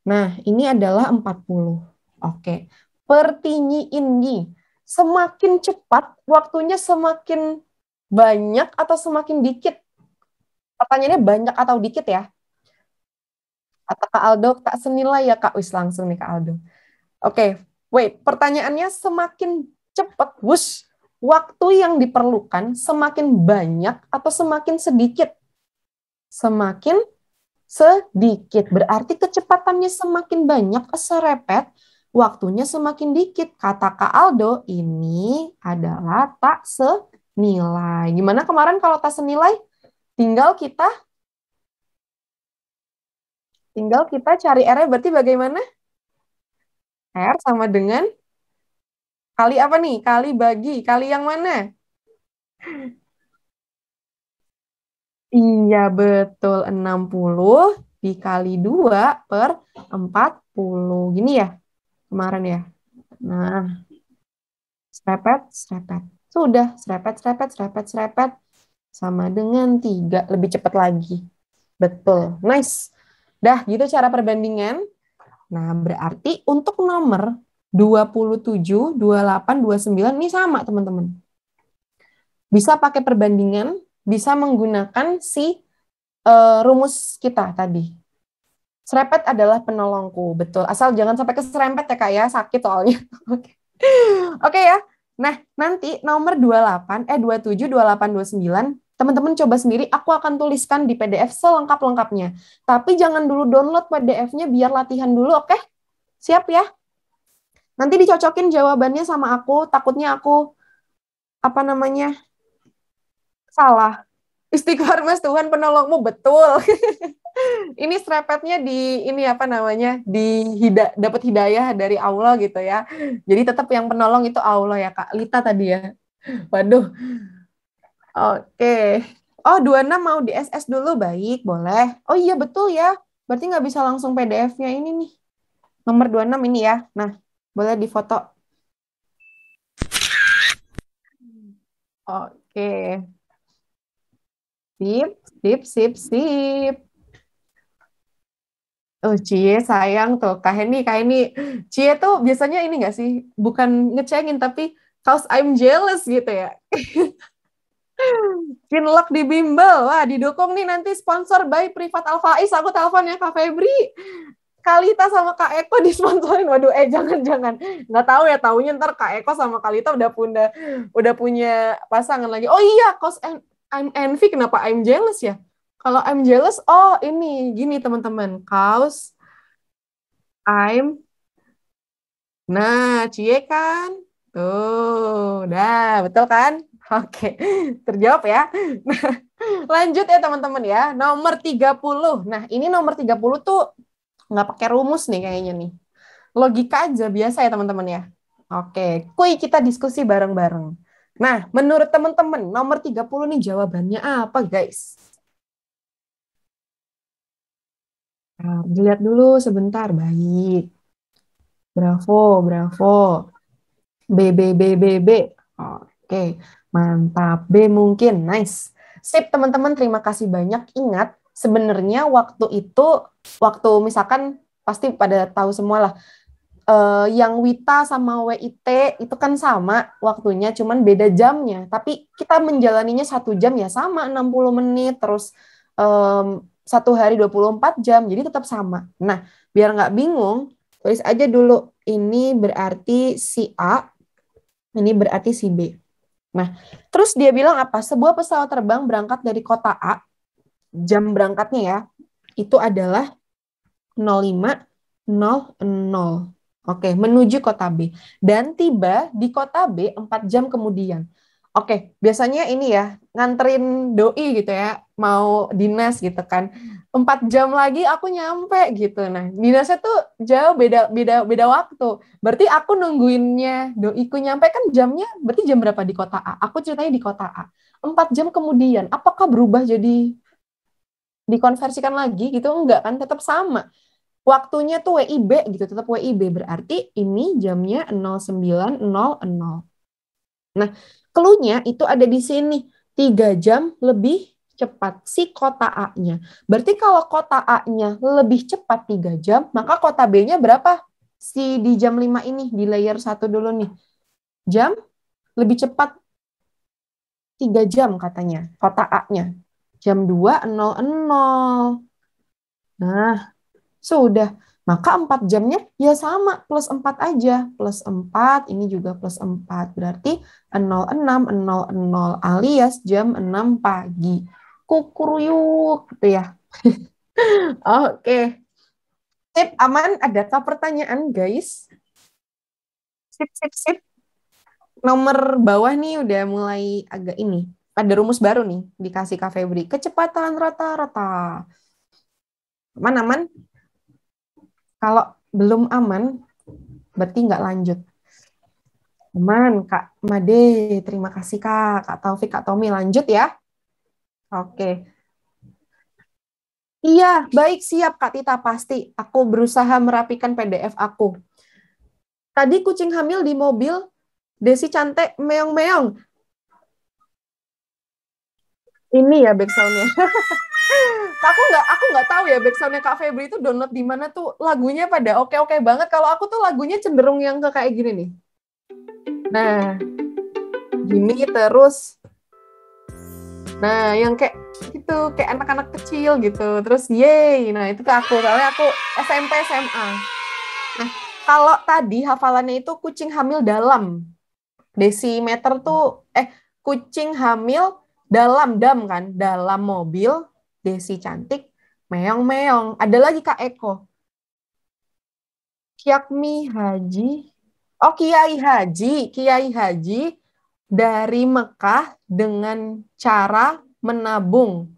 Nah, ini adalah 40. Oke. Pertinyiin nih. Semakin cepat, waktunya semakin banyak atau semakin dikit? Pertanyaannya banyak atau dikit ya? Kata Kak Aldo, tak senilai ya Kak. Wis langsung nih Kak Aldo. Oke, wait. Pertanyaannya semakin cepat, wush, waktu yang diperlukan semakin banyak atau semakin sedikit? Semakin sedikit. Berarti kecepatannya semakin banyak, serepet, waktunya semakin dikit. Kata Kak Aldo, ini adalah tak senilai. Gimana kemarin kalau tak senilai? Tinggal kita cari R-nya berarti bagaimana? R sama dengan kali apa nih? Kali bagi. Kali yang mana? Iya, betul. 60 dikali 2 per 40. Gini ya, kemarin ya. Nah, serepet, serepet. Sudah, serepet, serepet, serepet, serepet. Sama dengan 3. Lebih cepat lagi. Betul. Nice. Dah, gitu cara perbandingan. Nah, berarti untuk nomor 27, 28, 29 ini sama, teman-teman. Bisa pakai perbandingan, bisa menggunakan si rumus kita tadi. Serempet adalah penolongku, betul. Asal jangan sampai keserempet ya Kak ya, sakit soalnya. Oke. Oke ya. Nah, nanti nomor 28, 27, 28, 29, teman-teman coba sendiri, aku akan tuliskan di PDF selengkap-lengkapnya. Tapi jangan dulu download PDF-nya biar latihan dulu, oke? Siap ya? Nanti dicocokin jawabannya sama aku, takutnya aku apa namanya? Salah. Istighfar Mas, Tuhan penolongmu, betul. Ini serepetnya di ini apa namanya dapat hidayah dari Allah gitu ya. Jadi tetap yang penolong itu Allah ya Kak Lita tadi ya. Waduh. Oke. Oh 26 mau di SS dulu, baik boleh. Oh iya betul ya. Berarti nggak bisa langsung PDF-nya ini nih. Nomor 26 ini ya. Nah boleh difoto. Oke. Sip, sip, sip, sip. Oh, Cie sayang tuh. Kak Heni. Cie tuh biasanya ini nggak sih? Bukan ngecengin, tapi cause I'm jealous gitu ya. Kinlock di bimbel. Wah, didukung nih nanti sponsor by Privat Alfaiz. Aku telepon ya Kak Febri. Kalita sama Kak Eko disponsorin. Waduh, jangan. Nggak tahu ya, taunya ntar Kak Eko sama Kalita udah punya pasangan lagi. Oh iya, cause I'm envy. Kenapa I'm jealous ya? Kalau I'm jealous, oh ini gini teman-teman. Cause I'm Nah, Cie kan? Tuh, dah, betul kan? Oke, terjawab ya. Nah, lanjut ya teman-teman ya. Nomor 30. Nah, ini nomor 30 tuh nggak pakai rumus nih kayaknya nih. Logika aja biasa ya teman-teman ya. Oke, kuy kita diskusi bareng-bareng. Nah, menurut teman-teman, nomor 30 nih jawabannya apa guys? Nah, dilihat dulu sebentar, baik. Bravo, bravo. B, B, B, B, B. Oke, mantap. B mungkin, nice. Sip, teman-teman, terima kasih banyak. Ingat, sebenarnya waktu misalkan, pasti pada tahu semua lah, yang Wita sama WIT itu kan sama waktunya, cuman beda jamnya. Tapi kita menjalaninya 1 jam ya sama, 60 menit, terus 1 hari 24 jam, jadi tetap sama. Nah, biar nggak bingung, tulis aja dulu, ini berarti si A, ini berarti si B. Nah, terus dia bilang apa? Sebuah pesawat terbang berangkat dari kota A, jam berangkatnya ya, itu adalah 05.00. Oke, menuju kota B. Dan tiba di kota B 4 jam kemudian. Oke, biasanya ini ya, nganterin doi gitu ya, mau dinas gitu kan. 4 jam lagi aku nyampe gitu. Nah, dinasnya tuh jauh beda beda beda waktu. Berarti aku nungguinnya doiku nyampe kan jamnya, berarti jam berapa di kota A? Aku ceritanya di kota A. 4 jam kemudian, apakah berubah jadi dikonversikan lagi gitu? Enggak kan, tetap sama. Waktunya tuh WIB gitu, tetap WIB. Berarti ini jamnya 09.00. Nah, clue-nya itu ada di sini. 3 jam lebih cepat si kota A-nya. Berarti kalau kota A-nya lebih cepat 3 jam, maka kota B-nya berapa? Si di jam 5 ini, di layer 1 dulu nih. Jam lebih cepat 3 jam katanya, kota A-nya. Jam 2.00. Nah, sudah. Maka 4 jamnya ya sama, plus 4 aja. Plus 4, ini juga plus 4. Berarti 06.00 alias jam 6 pagi. Kukuruyuk gitu ya. Oke. Sip, aman. Adakah pertanyaan, guys? Sip, sip, sip. Nomor bawah nih udah mulai agak ini. Ada rumus baru nih, dikasih Kak Febri. Kecepatan rata-rata. Aman, aman? Kalau belum aman, berarti nggak lanjut. Aman, Kak Made. Terima kasih, Kak. Kak Taufik, Kak Tommy. Lanjut ya. Oke. Iya, baik. Siap, Kak Tita. Pasti. Aku berusaha merapikan PDF aku. Tadi kucing hamil di mobil, Desi cantik meong-meong. Ini ya backsound-nya. Aku nggak tahu ya backsound-nya Kak Febri itu download di mana tuh, lagunya pada oke-oke banget. Kalau aku tuh lagunya cenderung yang ke kayak gini nih. Nah, gini terus. Nah, yang kayak gitu, kayak anak-anak kecil gitu. Terus yeay. Nah, itu ke aku. Soalnya aku SMP SMA. Nah, kalau tadi hafalannya itu kucing hamil dalam. Desimeter tuh kucing hamil dalam dam kan, dalam mobil, Desi cantik, meong-meong. Ada lagi Kak Eko. Kiakmi Haji. Oh, Kiai Haji dari Mekah dengan cara menabung.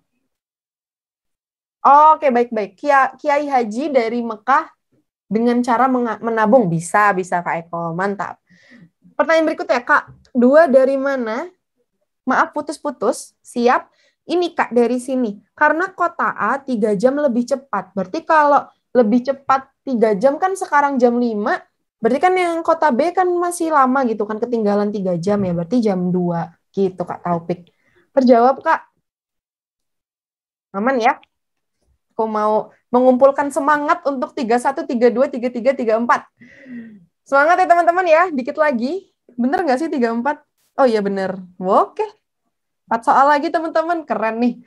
Oh, oke, baik-baik. Kiai Haji dari Mekah dengan cara menabung. Bisa Kak Eko. Mantap. Pertanyaan berikutnya, Kak. 2 dari mana? Maaf, putus-putus. Siap. Ini, Kak, dari sini. Karena kota A 3 jam lebih cepat. Berarti kalau lebih cepat 3 jam kan sekarang jam 5. Berarti kan yang kota B kan masih lama gitu kan. Ketinggalan 3 jam ya. Berarti jam 2. Gitu, Kak Taufik. Terjawab, Kak. Aman ya? Aku mau mengumpulkan semangat untuk 31, 32, 33, 34. Semangat ya teman-teman ya. Dikit lagi. Bener nggak sih 34? Oh iya bener. Oke. 4 soal lagi teman-teman. Keren nih.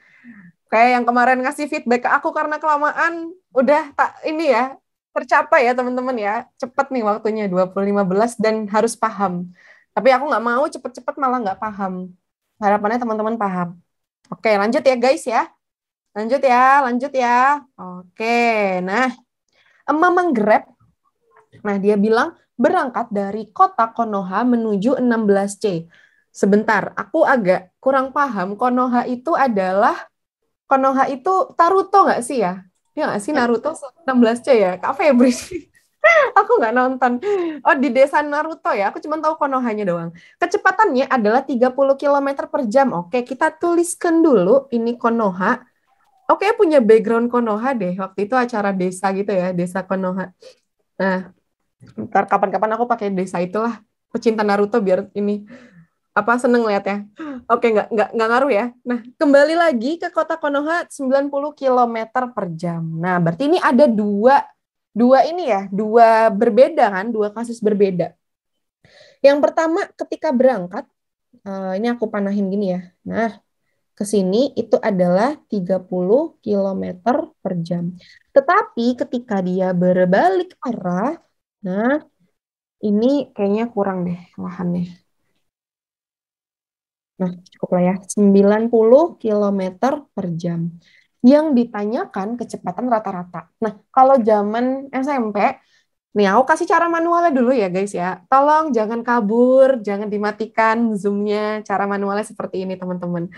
Kayak yang kemarin ngasih feedback ke aku karena kelamaan. Udah tak ini ya. Tercapai ya teman-teman ya. Cepet nih waktunya 2015 dan harus paham. Tapi aku nggak mau cepet-cepet malah nggak paham. Harapannya teman-teman paham. Oke lanjut ya guys ya. Lanjut ya. Oke, nah, Mamang Grab, nah dia bilang berangkat dari kota Konoha menuju 16C. Sebentar, aku agak kurang paham. Konoha itu Taruto nggak sih ya? Ya nggak sih Naruto 16C ya? Kak Febri. Aku nggak nonton. Oh, di desa Naruto ya. Aku cuma tahu Konohanya doang. Kecepatannya adalah 30 km per jam. Oke, kita tuliskan dulu ini Konoha. Oke, punya background Konoha deh. Waktu itu acara desa gitu ya, desa Konoha. Nah, ntar kapan-kapan aku pakai desa itulah. Pecinta Naruto biar ini apa seneng lihat ya. Oke, nggak ngaruh ya. Nah, kembali lagi ke kota Konoha 90 km per jam. Nah, berarti ini ada dua ini ya, dua berbeda kan, dua kasus berbeda. Yang pertama ketika berangkat, ini aku panahin gini ya. Nah, ke sini itu adalah 30 km per jam. Tetapi ketika dia berbalik arah, nah ini kayaknya kurang deh lahannya. Nah, cukup lah ya. 90 kilometer per jam. Yang ditanyakan kecepatan rata-rata. Nah, kalau zaman SMP, nih aku kasih cara manualnya dulu ya guys ya. Tolong jangan kabur, jangan dimatikan zoomnya. Cara manualnya seperti ini teman-teman.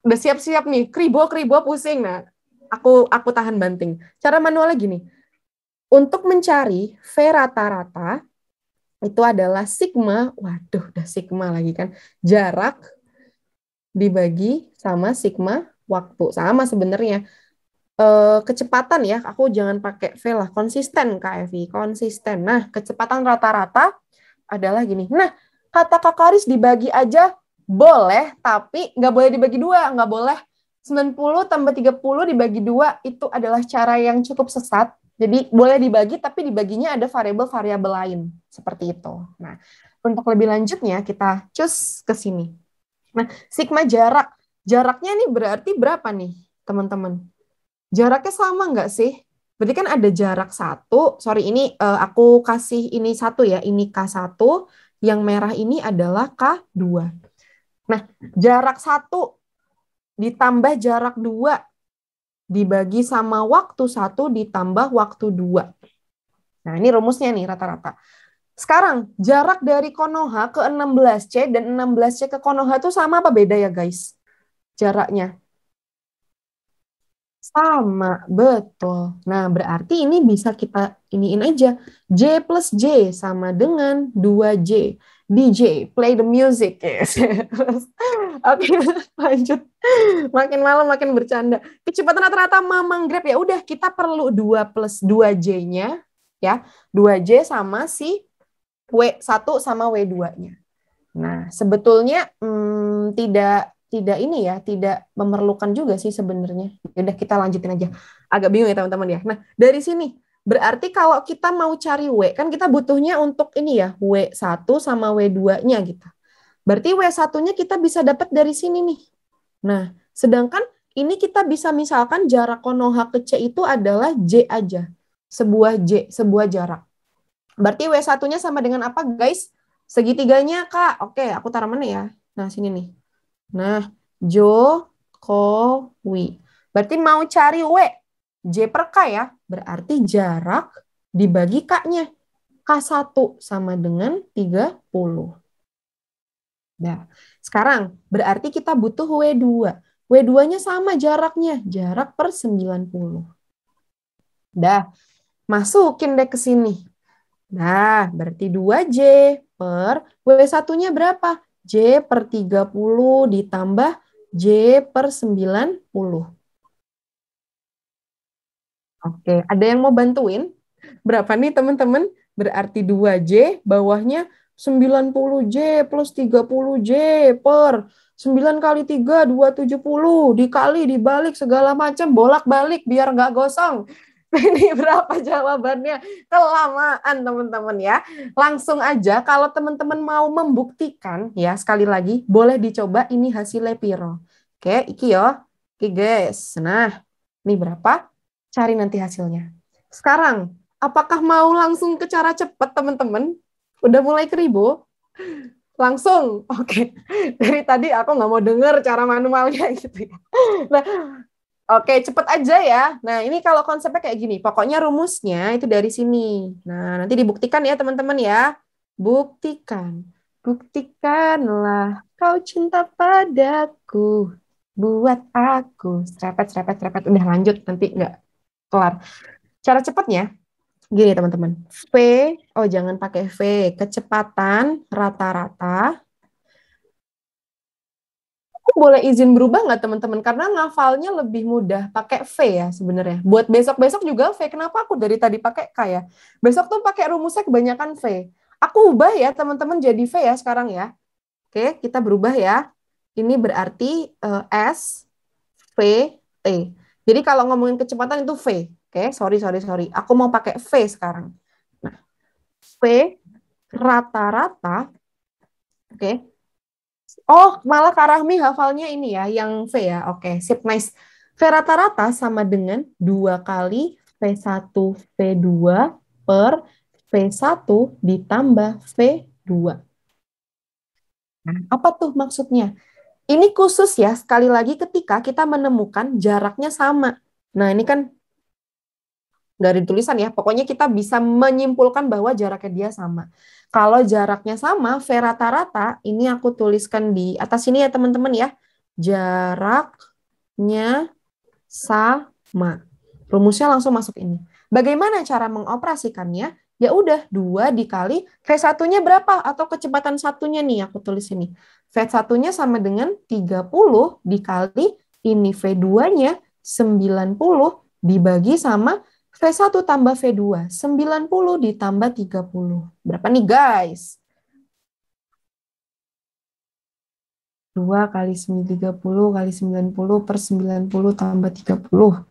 Udah siap-siap nih, kribo-kribo pusing. Nah, aku tahan banting. Cara manualnya gini. Untuk mencari V rata-rata, itu adalah sigma, waduh udah sigma lagi kan, jarak dibagi sama sigma waktu. Sama sebenarnya. Kecepatan ya, aku jangan pakai V lah, konsisten Kak Evi, konsisten. Nah, kecepatan rata-rata adalah gini. Nah, kata Kak Karis dibagi aja boleh, tapi nggak boleh dibagi dua, nggak boleh 90 tambah 30 dibagi dua, itu adalah cara yang cukup sesat. Jadi boleh dibagi, tapi dibaginya ada variabel-variabel lain, seperti itu. Nah, untuk lebih lanjutnya, kita cus ke sini. Nah, sigma jarak. Jaraknya nih berarti berapa nih, teman-teman? Jaraknya sama nggak sih? Berarti kan ada jarak satu, sorry ini aku kasih ini satu ya, ini K1, yang merah ini adalah K2. Nah, jarak satu ditambah jarak 2 dibagi sama waktu 1 ditambah waktu 2. Nah, ini rumusnya nih rata-rata. Sekarang, jarak dari Konoha ke 16C dan 16C ke Konoha itu sama apa beda ya guys? Jaraknya. Sama, betul. Nah, berarti ini bisa kita iniin aja. J plus J sama dengan 2J. DJ, play the music. Yes. Oke, lanjut. Makin malam makin bercanda. Kecepatan rata-rata Mamang Grab ya udah kita perlu 2 plus 2J-nya ya. 2J sama si W1 sama W2-nya. Nah, sebetulnya tidak ini ya, tidak memerlukan juga sih sebenarnya. Udah kita lanjutin aja. Agak bingung ya teman-teman ya. Nah, dari sini berarti kalau kita mau cari W, kan kita butuhnya untuk ini ya, W1 sama W2-nya gitu. Berarti W1-nya kita bisa dapat dari sini nih. Nah, sedangkan ini kita bisa misalkan jarak Konoha ke C itu adalah J aja. Sebuah jarak. Berarti W1-nya sama dengan apa, guys? Segitiganya, Kak. Oke, aku taruh mana ya? Nah, sini nih. Nah, Jokowi. Berarti mau cari W. J per K ya. Berarti jarak dibagi K-nya. K1 sama dengan 30. Nah, sekarang berarti kita butuh W2. W2-nya sama jaraknya. Jarak per 90. Dah, masukin deh ke sini. Nah, berarti 2J per W1-nya berapa? J per 30 ditambah J per 90. Oke, ada yang mau bantuin? Berapa nih teman-teman? Berarti 2J, bawahnya 90J plus 30J per 9 kali 3, 270, dikali, dibalik, segala macam, bolak-balik biar nggak gosong. Ini berapa jawabannya? Kelamaan teman-teman ya. Langsung aja kalau teman-teman mau membuktikan ya sekali lagi boleh dicoba ini hasilnya piro. Oke, iki yo. Oke guys. Nah, ini berapa? Cari nanti hasilnya. Sekarang, apakah mau langsung ke cara cepat teman-teman? Udah mulai keribu? Langsung. Oke. Dari tadi aku nggak mau denger cara manualnya gitu ya. Nah, oke, cepet aja ya. Nah, ini kalau konsepnya kayak gini. Pokoknya rumusnya itu dari sini. Nah, nanti dibuktikan ya teman-teman ya. Buktikan. Buktikanlah kau cinta padaku. Buat aku. Serepet, serepet, serepet. Udah lanjut. Nanti nggak kelar. Cara cepatnya, gini teman-teman. V, oh jangan pakai V. Kecepatan rata-rata boleh izin berubah nggak teman-teman? Karena ngafalnya lebih mudah pakai V ya sebenarnya. Buat besok-besok juga V. Kenapa aku dari tadi pakai K ya? Besok tuh pakai rumusnya kebanyakan V. Aku ubah ya teman-teman jadi V ya sekarang ya. Oke, kita berubah ya. Ini berarti S, V, T. Jadi kalau ngomongin kecepatan itu V. Oke, sorry. Aku mau pakai V sekarang. Nah, V rata-rata. Oke. Oh, malah Kak Rahmi hafalnya ini ya, yang V ya. Oke, sip, nice. V rata-rata sama dengan 2 kali V1 V2 per V1 ditambah V2. Nah, apa tuh maksudnya? Ini khusus ya, sekali lagi ketika kita menemukan jaraknya sama. Nah, ini kan dari tulisan ya, pokoknya kita bisa menyimpulkan bahwa jaraknya dia sama. Kalau jaraknya sama, V rata-rata, ini aku tuliskan di atas sini ya teman-teman ya. Jaraknya sama. Rumusnya langsung masuk ini. Bagaimana cara mengoperasikannya? Ya udah, 2 dikali V1-nya berapa? Atau kecepatan satunya nih, aku tulis ini. V1-nya sama dengan 30 dikali ini V2-nya 90 dibagi sama V1 tambah V2. 90 ditambah 30. Berapa nih guys? 2 kali 30 kali 90 per 90 tambah 30.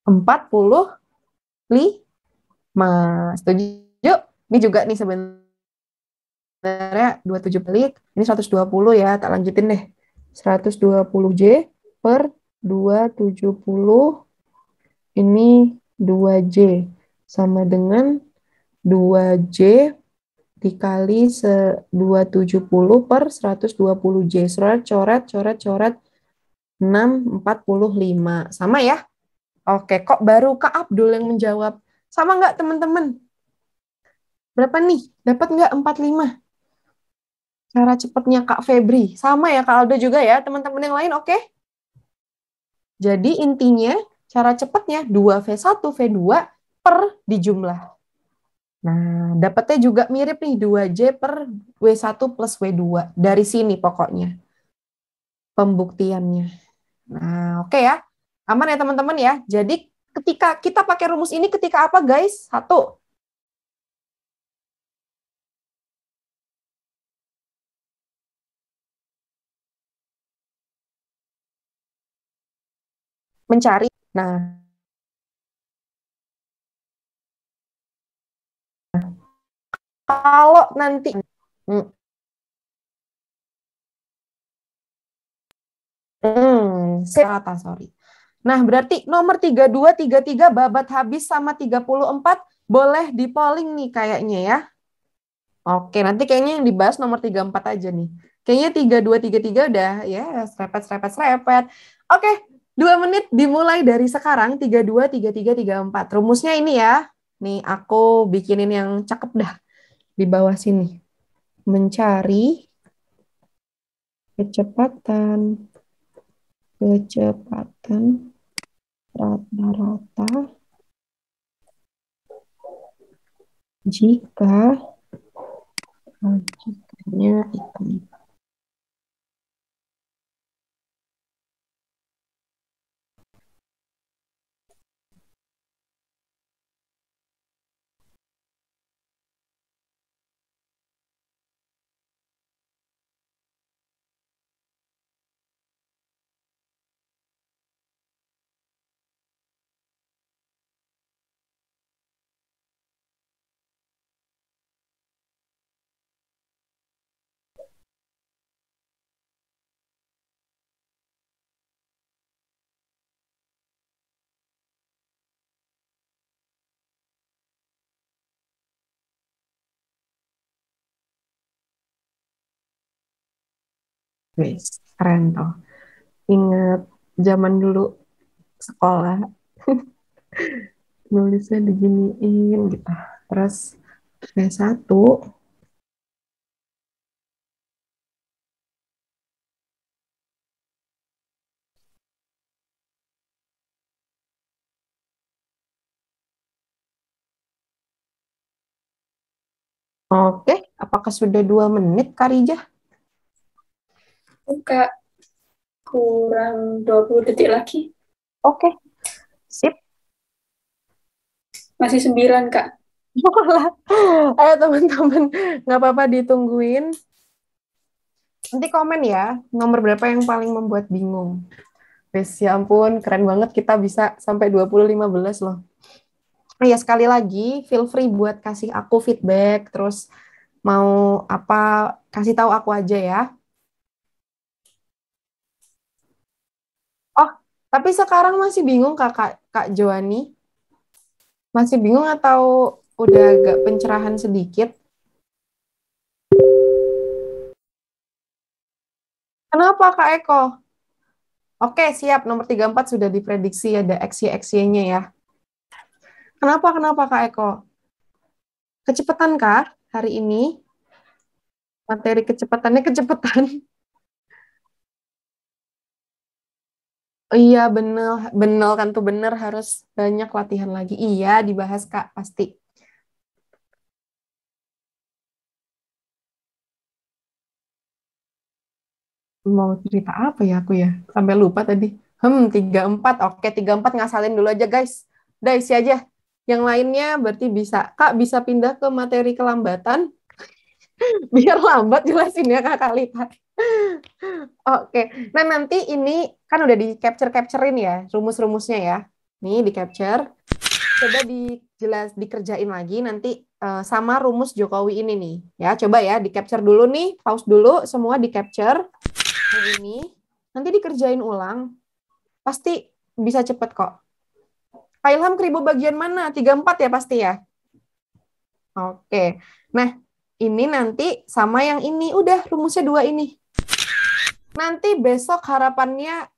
45. Setuju? Ini juga nih sebenarnya 27 pelik. Ini 120 ya, tak lanjutin deh. 120J per 270 ini 2J sama dengan 2J dikali 270 per 120J. Coret, coret, coret. 645. Sama ya? Oke, kok baru Kak Abdul yang menjawab? Sama nggak teman-teman? Berapa nih? Dapat nggak 45? Cara cepatnya Kak Febri. Sama ya Kak Aldo juga ya, teman-teman yang lain oke? Jadi intinya cara cepatnya 2V1, V2 per dijumlah. Nah, dapatnya juga mirip nih 2J per W1 plus W2. Dari sini pokoknya pembuktiannya. Nah, oke ya. Aman ya teman-teman ya. Jadi ketika kita pakai rumus ini ketika apa guys? Satu, mencari. Nah, kalau nanti rata, sorry. Nah, berarti nomor 32, 33 babat habis sama 34 boleh di polling nih kayaknya ya. Oke, nanti kayaknya yang dibahas nomor 34 aja nih. Kayaknya 32, 33 udah ya serepet, serepet, serepet. Oke, 2 menit dimulai dari sekarang. 32, 33, 34. Rumusnya ini ya. Nih, aku bikinin yang cakep dah di bawah sini. Mencari kecepatan rata-rata jika jikanya itu. Wes, keren toh. Ingat zaman dulu sekolah nulisnya diginiin gitu. Terus V1 oke, apakah sudah 2 menit, Kak Rijah? Kak, kurang 20 detik lagi. Oke, sip. Masih 9, Kak. Ayo teman-teman, nggak apa-apa ditungguin. Nanti komen ya, nomor berapa yang paling membuat bingung. Wes, ya ampun, keren banget kita bisa sampai 20-15 loh. Ya, sekali lagi, feel free buat kasih aku feedback, terus mau apa, kasih tahu aku aja ya. Oh, tapi sekarang masih bingung Kak Joani? Masih bingung atau udah agak pencerahan sedikit? Kenapa Kak Eko? Oke, siap. Nomor 34 sudah diprediksi ada XY-XY-nya ya. Kenapa Kak Eko? Kecepatan kah hari ini? Materi kecepatannya kecepatan. Iya, bener. Bener kan tuh bener harus banyak latihan lagi. Iya, dibahas Kak, pasti. Mau cerita apa ya aku ya? Sampai lupa tadi. 34. Oke, 34 ngasalin dulu aja, guys. Udah isi aja. Yang lainnya berarti bisa. Kak, bisa pindah ke materi kelambatan? Biar lambat jelasin ya, Kak Kalita. Oke. Nah, nanti ini kan udah di-capture-capturein ya, rumus-rumusnya ya. Nih, di-capture. Coba dikerjain lagi nanti sama rumus Jokowi ini nih. Ya, coba ya, di-capture dulu nih. Pause dulu, semua di-capture. Ini nanti dikerjain ulang, pasti bisa cepet kok. Pak Ilham keribu bagian mana? 34 ya pasti ya? Oke. Nah, ini nanti sama yang ini. Udah, rumusnya dua ini. Nanti besok harapannya,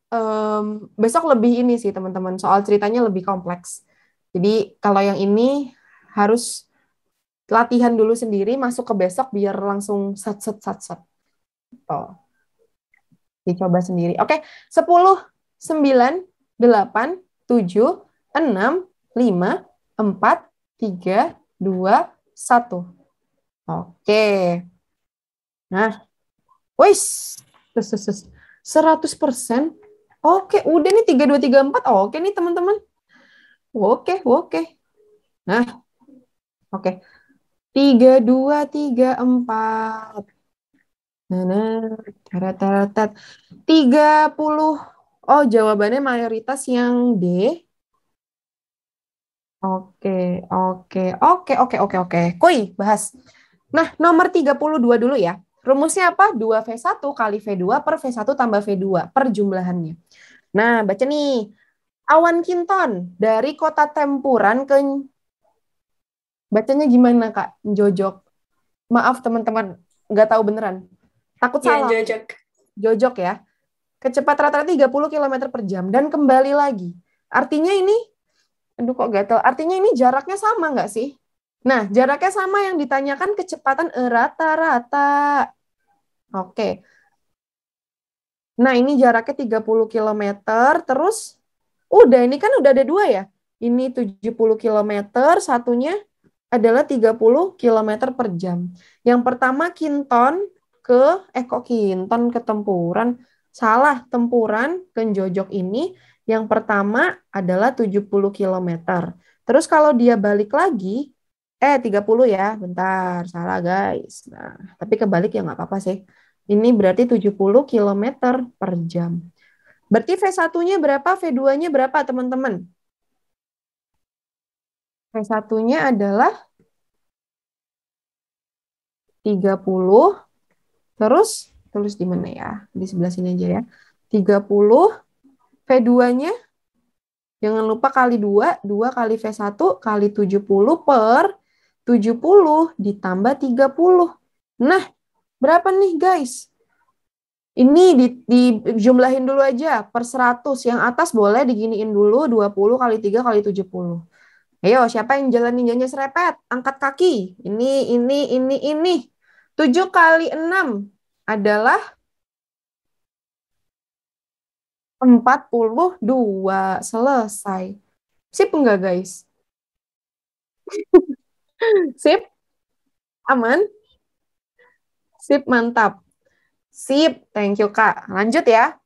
besok lebih ini sih teman-teman. Soal ceritanya lebih kompleks. Jadi kalau yang ini harus latihan dulu sendiri, masuk ke besok biar langsung sat. Oh. Dicoba sendiri. Oke, 10, 9, 8, 7, 6, 5, 4, 3, 2, 1. Oke. Nah, wis. 100%. Oke, udah nih 3, 2, 3, 4. Oke nih teman-teman. Oke. Nah, oke. 3, 2, 3, 4. Nah, 30. Oh, jawabannya mayoritas yang D. Oke. Koi, bahas. Nah, nomor 32 dulu ya. Rumusnya apa? 2V1 kali V2 per V1 tambah V2 per jumlahannya. Nah, baca nih. Awan kinton dari kota Tempuran ke... Bacanya gimana, Kak? Jojok. Maaf, teman-teman. Nggak tahu beneran. Takut Ya, salah. jojok. Jojok ya. Kecepatan rata-rata 30 km per jam. Dan kembali lagi. Artinya ini... Aduh, kok gatel. Artinya ini jaraknya sama nggak sih? Nah, jaraknya sama yang ditanyakan kecepatan rata-rata. Oke. Nah, ini jaraknya 30 kilometer. Terus, udah, ini kan udah ada dua ya. Ini 70 kilometer, satunya adalah 30 kilometer per jam. Yang pertama Kinton kok Kinton ke Tempuran? Salah, Tempuran ke Jojok ini. Yang pertama adalah 70 kilometer. Terus kalau dia balik lagi, 30 ya, bentar, salah guys. Nah, tapi kebalik ya nggak apa-apa sih. Ini berarti 70 kilometer per jam. Berarti V1-nya berapa, V2-nya berapa, teman-teman? V1-nya adalah 30, terus tulis di mana ya? Di sebelah sini aja ya. 30, V2-nya jangan lupa kali 2, 2 kali V1 kali 70 per 70 ditambah 30. Nah, berapa nih guys? Ini dijumlahin dulu aja per 100. Yang atas boleh diginiin dulu 20 kali 3 kali 70. Ayo, siapa yang jalanin janji serepet? Angkat kaki. Ini. 7 kali 6 adalah 42. Selesai. Sip enggak, guys? Sip? Aman? Sip, mantap. Sip, thank you, Kak. Lanjut ya.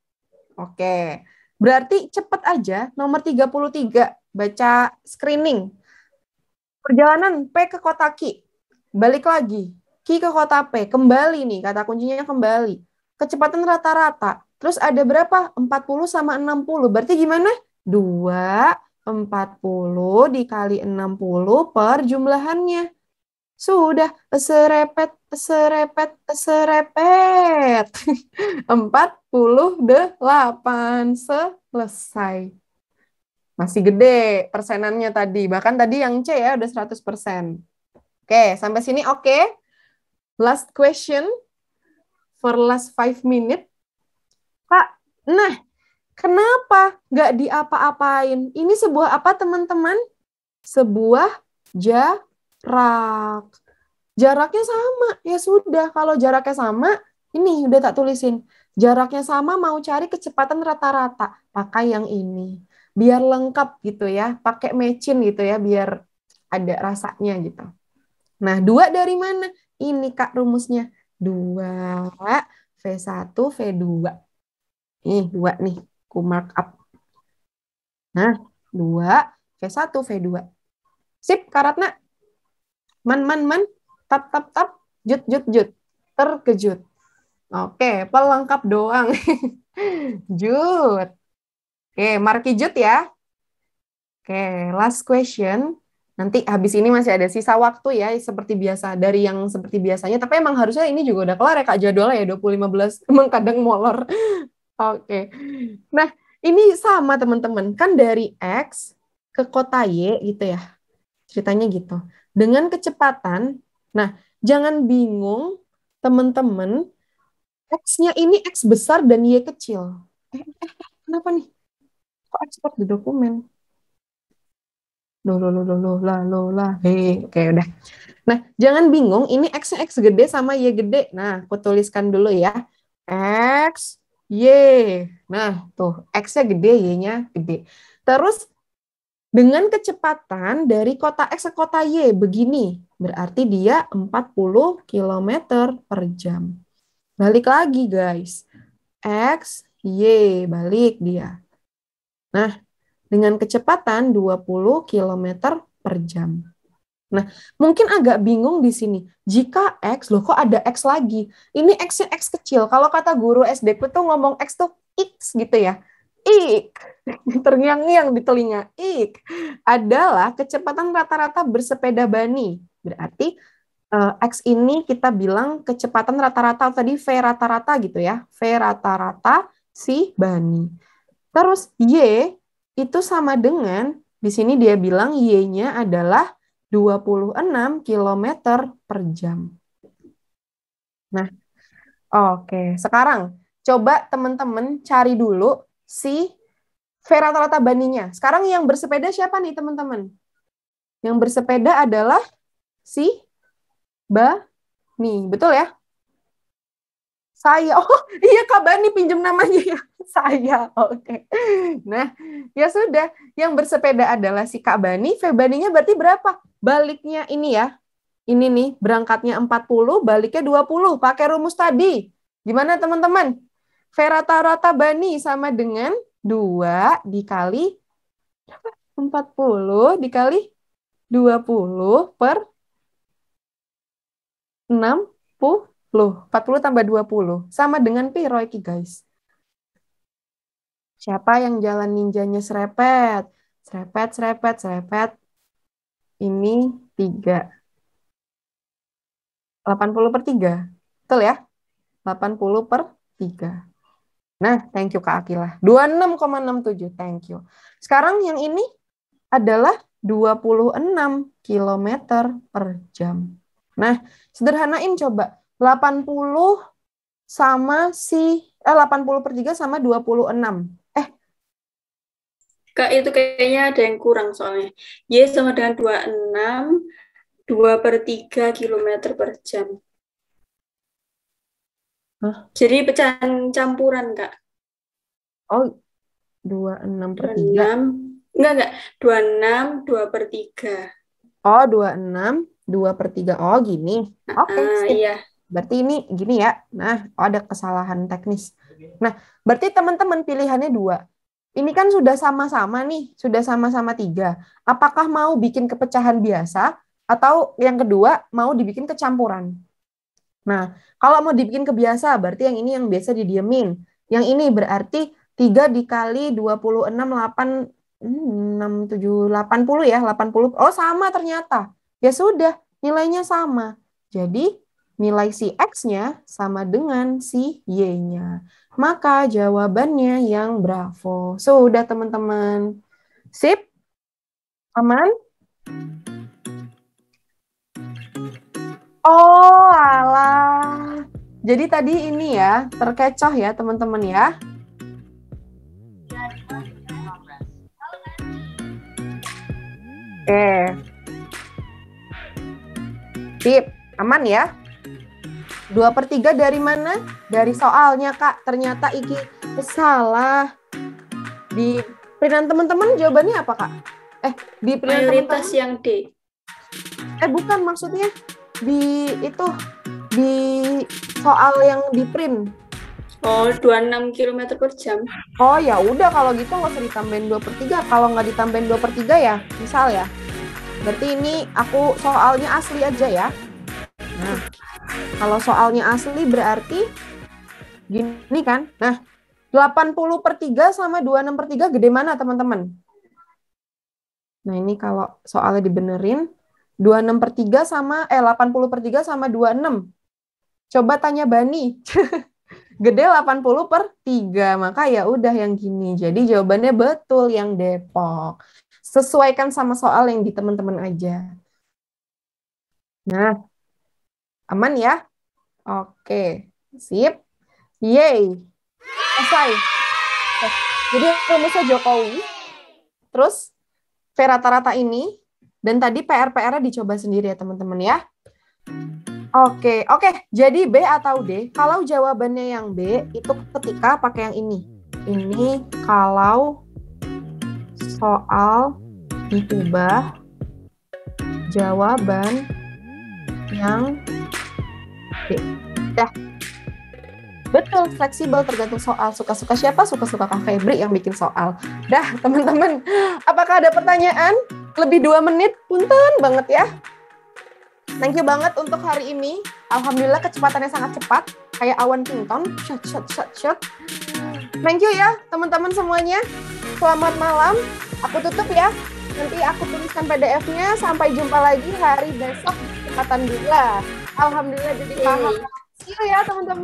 Oke. Berarti cepet aja, nomor 33. Baca screening. Perjalanan P ke kota Q. Balik lagi. Q ke kota P. Kembali nih, kata kuncinya kembali. Kecepatan rata-rata. Terus ada berapa? 40 sama 60. Berarti gimana? 2, 40 dikali 60 per jumlahannya. Sudah, serepet. 48. Selesai. Masih gede persenannya tadi. Bahkan tadi yang C ya udah 100%. Oke, sampai sini oke. Last question for last 5 minutes. Kak, nah kenapa nggak diapa-apain? Ini sebuah apa teman-teman? Sebuah jarak. Jaraknya sama, ya sudah. Kalau jaraknya sama, ini udah tak tulisin. Jaraknya sama, mau cari kecepatan rata-rata. Pakai yang ini. Biar lengkap gitu ya. Pakai matching gitu ya, biar ada rasanya gitu. Nah, 2 dari mana? Ini Kak rumusnya. 2 V1, V2. Nih, 2 nih. Ku mark up. Nah, 2 V1, V2. Sip, Karatna. Man. Tap, tap, tap. Jut. Terkejut. Oke, pelengkap doang. Jut. Oke, marki Jut ya. Oke, last question. Nanti habis ini masih ada sisa waktu ya, seperti biasa. Dari yang seperti biasanya. Tapi emang harusnya ini juga udah kelar ya, Kak. Jadwalnya ya 20.15. Emang kadang molor. Oke. Nah, ini sama teman-teman. Kan dari X ke kota Y gitu ya. Ceritanya gitu. Dengan kecepatan, nah jangan bingung teman-teman, X-nya ini X besar dan Y kecil. Kenapa nih? Kok ekspor di dokumen? Loh. Hei, oke udah. Nah, jangan bingung, ini X-nya X gede sama Y gede. Nah, aku tuliskan dulu ya. X, Y. Nah, tuh, X-nya gede, Y-nya gede. Terus, dengan kecepatan dari kota X ke kota Y, begini. Berarti dia 40 kilometer per jam. Balik lagi, guys. X, Y, balik dia. Nah, dengan kecepatan 20 kilometer per jam. Nah, mungkin agak bingung di sini. Jika X, loh kok ada X lagi? Ini X-nya X kecil. Kalau kata guru SD ku tuh ngomong X tuh X gitu ya. Ik. Terngiang-ngiang di telinga. Ik. Adalah kecepatan rata-rata bersepeda bani. Berarti X ini kita bilang kecepatan rata-rata tadi V rata-rata gitu ya. V rata-rata si bani. Terus Y itu sama dengan, di sini dia bilang Y-nya adalah 26 kilometer per jam. Nah, oke. Sekarang coba teman-teman cari dulu si V rata-rata baninya. Sekarang yang bersepeda siapa nih teman-teman? Yang bersepeda adalah si Bani. Betul ya? Saya. Oh, iya Kak Bani pinjam namanya ya. Saya. Oke. Nah, ya sudah. Yang bersepeda adalah si Kak Bani. V Baninya berarti berapa? Baliknya ini ya. Ini nih, berangkatnya 40, baliknya 20. Pakai rumus tadi. Gimana teman-teman? V rata-rata Bani sama dengan 2 dikali 40 dikali 20 per 60. 40 tambah 20. Sama dengan piro iki, guys? Siapa yang jalan ninjanya serepet? Serepet. Ini 3. 80 per 3. Betul ya? 80 per 3. Nah, thank you Kak Akilah. 26,67. Thank you. Sekarang yang ini adalah 26 kilometer per jam. Nah, sederhanain coba. 80 sama 80 per 3 sama 26. Kak, itu kayaknya ada yang kurang soalnya. Y sama dengan 26, 2 per 3 kilometer per jam. Hah? Jadi pecahan campuran, Kak. Oh, 26 per 3. 26, enggak. 26, 2 per 3. Oh, 26, 2 per 3. Oh, gini. Oke, sip. Iya. Berarti ini gini ya. Nah, ada kesalahan teknis. Nah, berarti teman-teman pilihannya 2. Ini kan sudah sama-sama nih, sudah sama-sama 3. Apakah mau bikin kepecahan biasa, atau yang kedua mau dibikin kecampuran? Nah, kalau mau dibikin kebiasa, berarti yang ini yang biasa didiemin. Yang ini berarti 3 dikali 26, 8, 6, 7, 80 ya, 80. Oh, sama ternyata. Ya sudah, nilainya sama. Jadi, nilai si X-nya sama dengan si Y-nya. Maka jawabannya yang bravo. Sudah teman-teman. Sip? Aman? Oh, alah. Jadi tadi ini ya, terkecoh ya teman-teman ya. Oke. Sip, aman ya? 2/3 dari mana? Dari soalnya, Kak. Ternyata Iki salah. Di pilihan teman-teman jawabannya apa, Kak? Di pilihan Mayoritas teman-teman. yang D. Bukan, maksudnya di soal yang di print. Oh, 26 km per jam. Oh ya udah, kalau gitu nggak usah ditambahin 2/3. Kalau nggak ditambahin 2/3 ya, misal ya. Berarti ini aku soalnya asli aja ya. Nah, kalau soalnya asli berarti gini kan. Nah, 80/3 sama 26/3 gede mana teman-teman? Nah ini kalau soalnya dibenerin, 26/3 sama 80/3 sama 26. Coba tanya Bani. Gede 80/3, maka ya udah yang gini. Jadi jawabannya betul yang Depok. Sesuaikan sama soal yang di teman-teman aja. Nah, aman ya? Oke, sip. Yeay. Selesai. Jadi rumusnya Jokowi, terus V rata-rata ini, dan tadi PR-PR-nya dicoba sendiri ya teman-teman ya. Oke. Jadi B atau D? Kalau jawabannya yang B, itu ketika pakai yang ini. Ini kalau soal diubah jawaban yang B. Dah. Betul, fleksibel tergantung soal. Suka-suka siapa? Suka-suka Kak Febri yang bikin soal. Dah, teman-teman. Apakah ada pertanyaan? Lebih 2 menit, punten banget ya. Thank you banget untuk hari ini. Alhamdulillah kecepatannya sangat cepat. Kayak awan Kington. Shot. Thank you ya teman-teman semuanya. Selamat malam. Aku tutup ya. Nanti aku tuliskan PDF-nya. Sampai jumpa lagi hari besok. Kecepatan gila. Alhamdulillah jadi paham. See you ya teman-teman.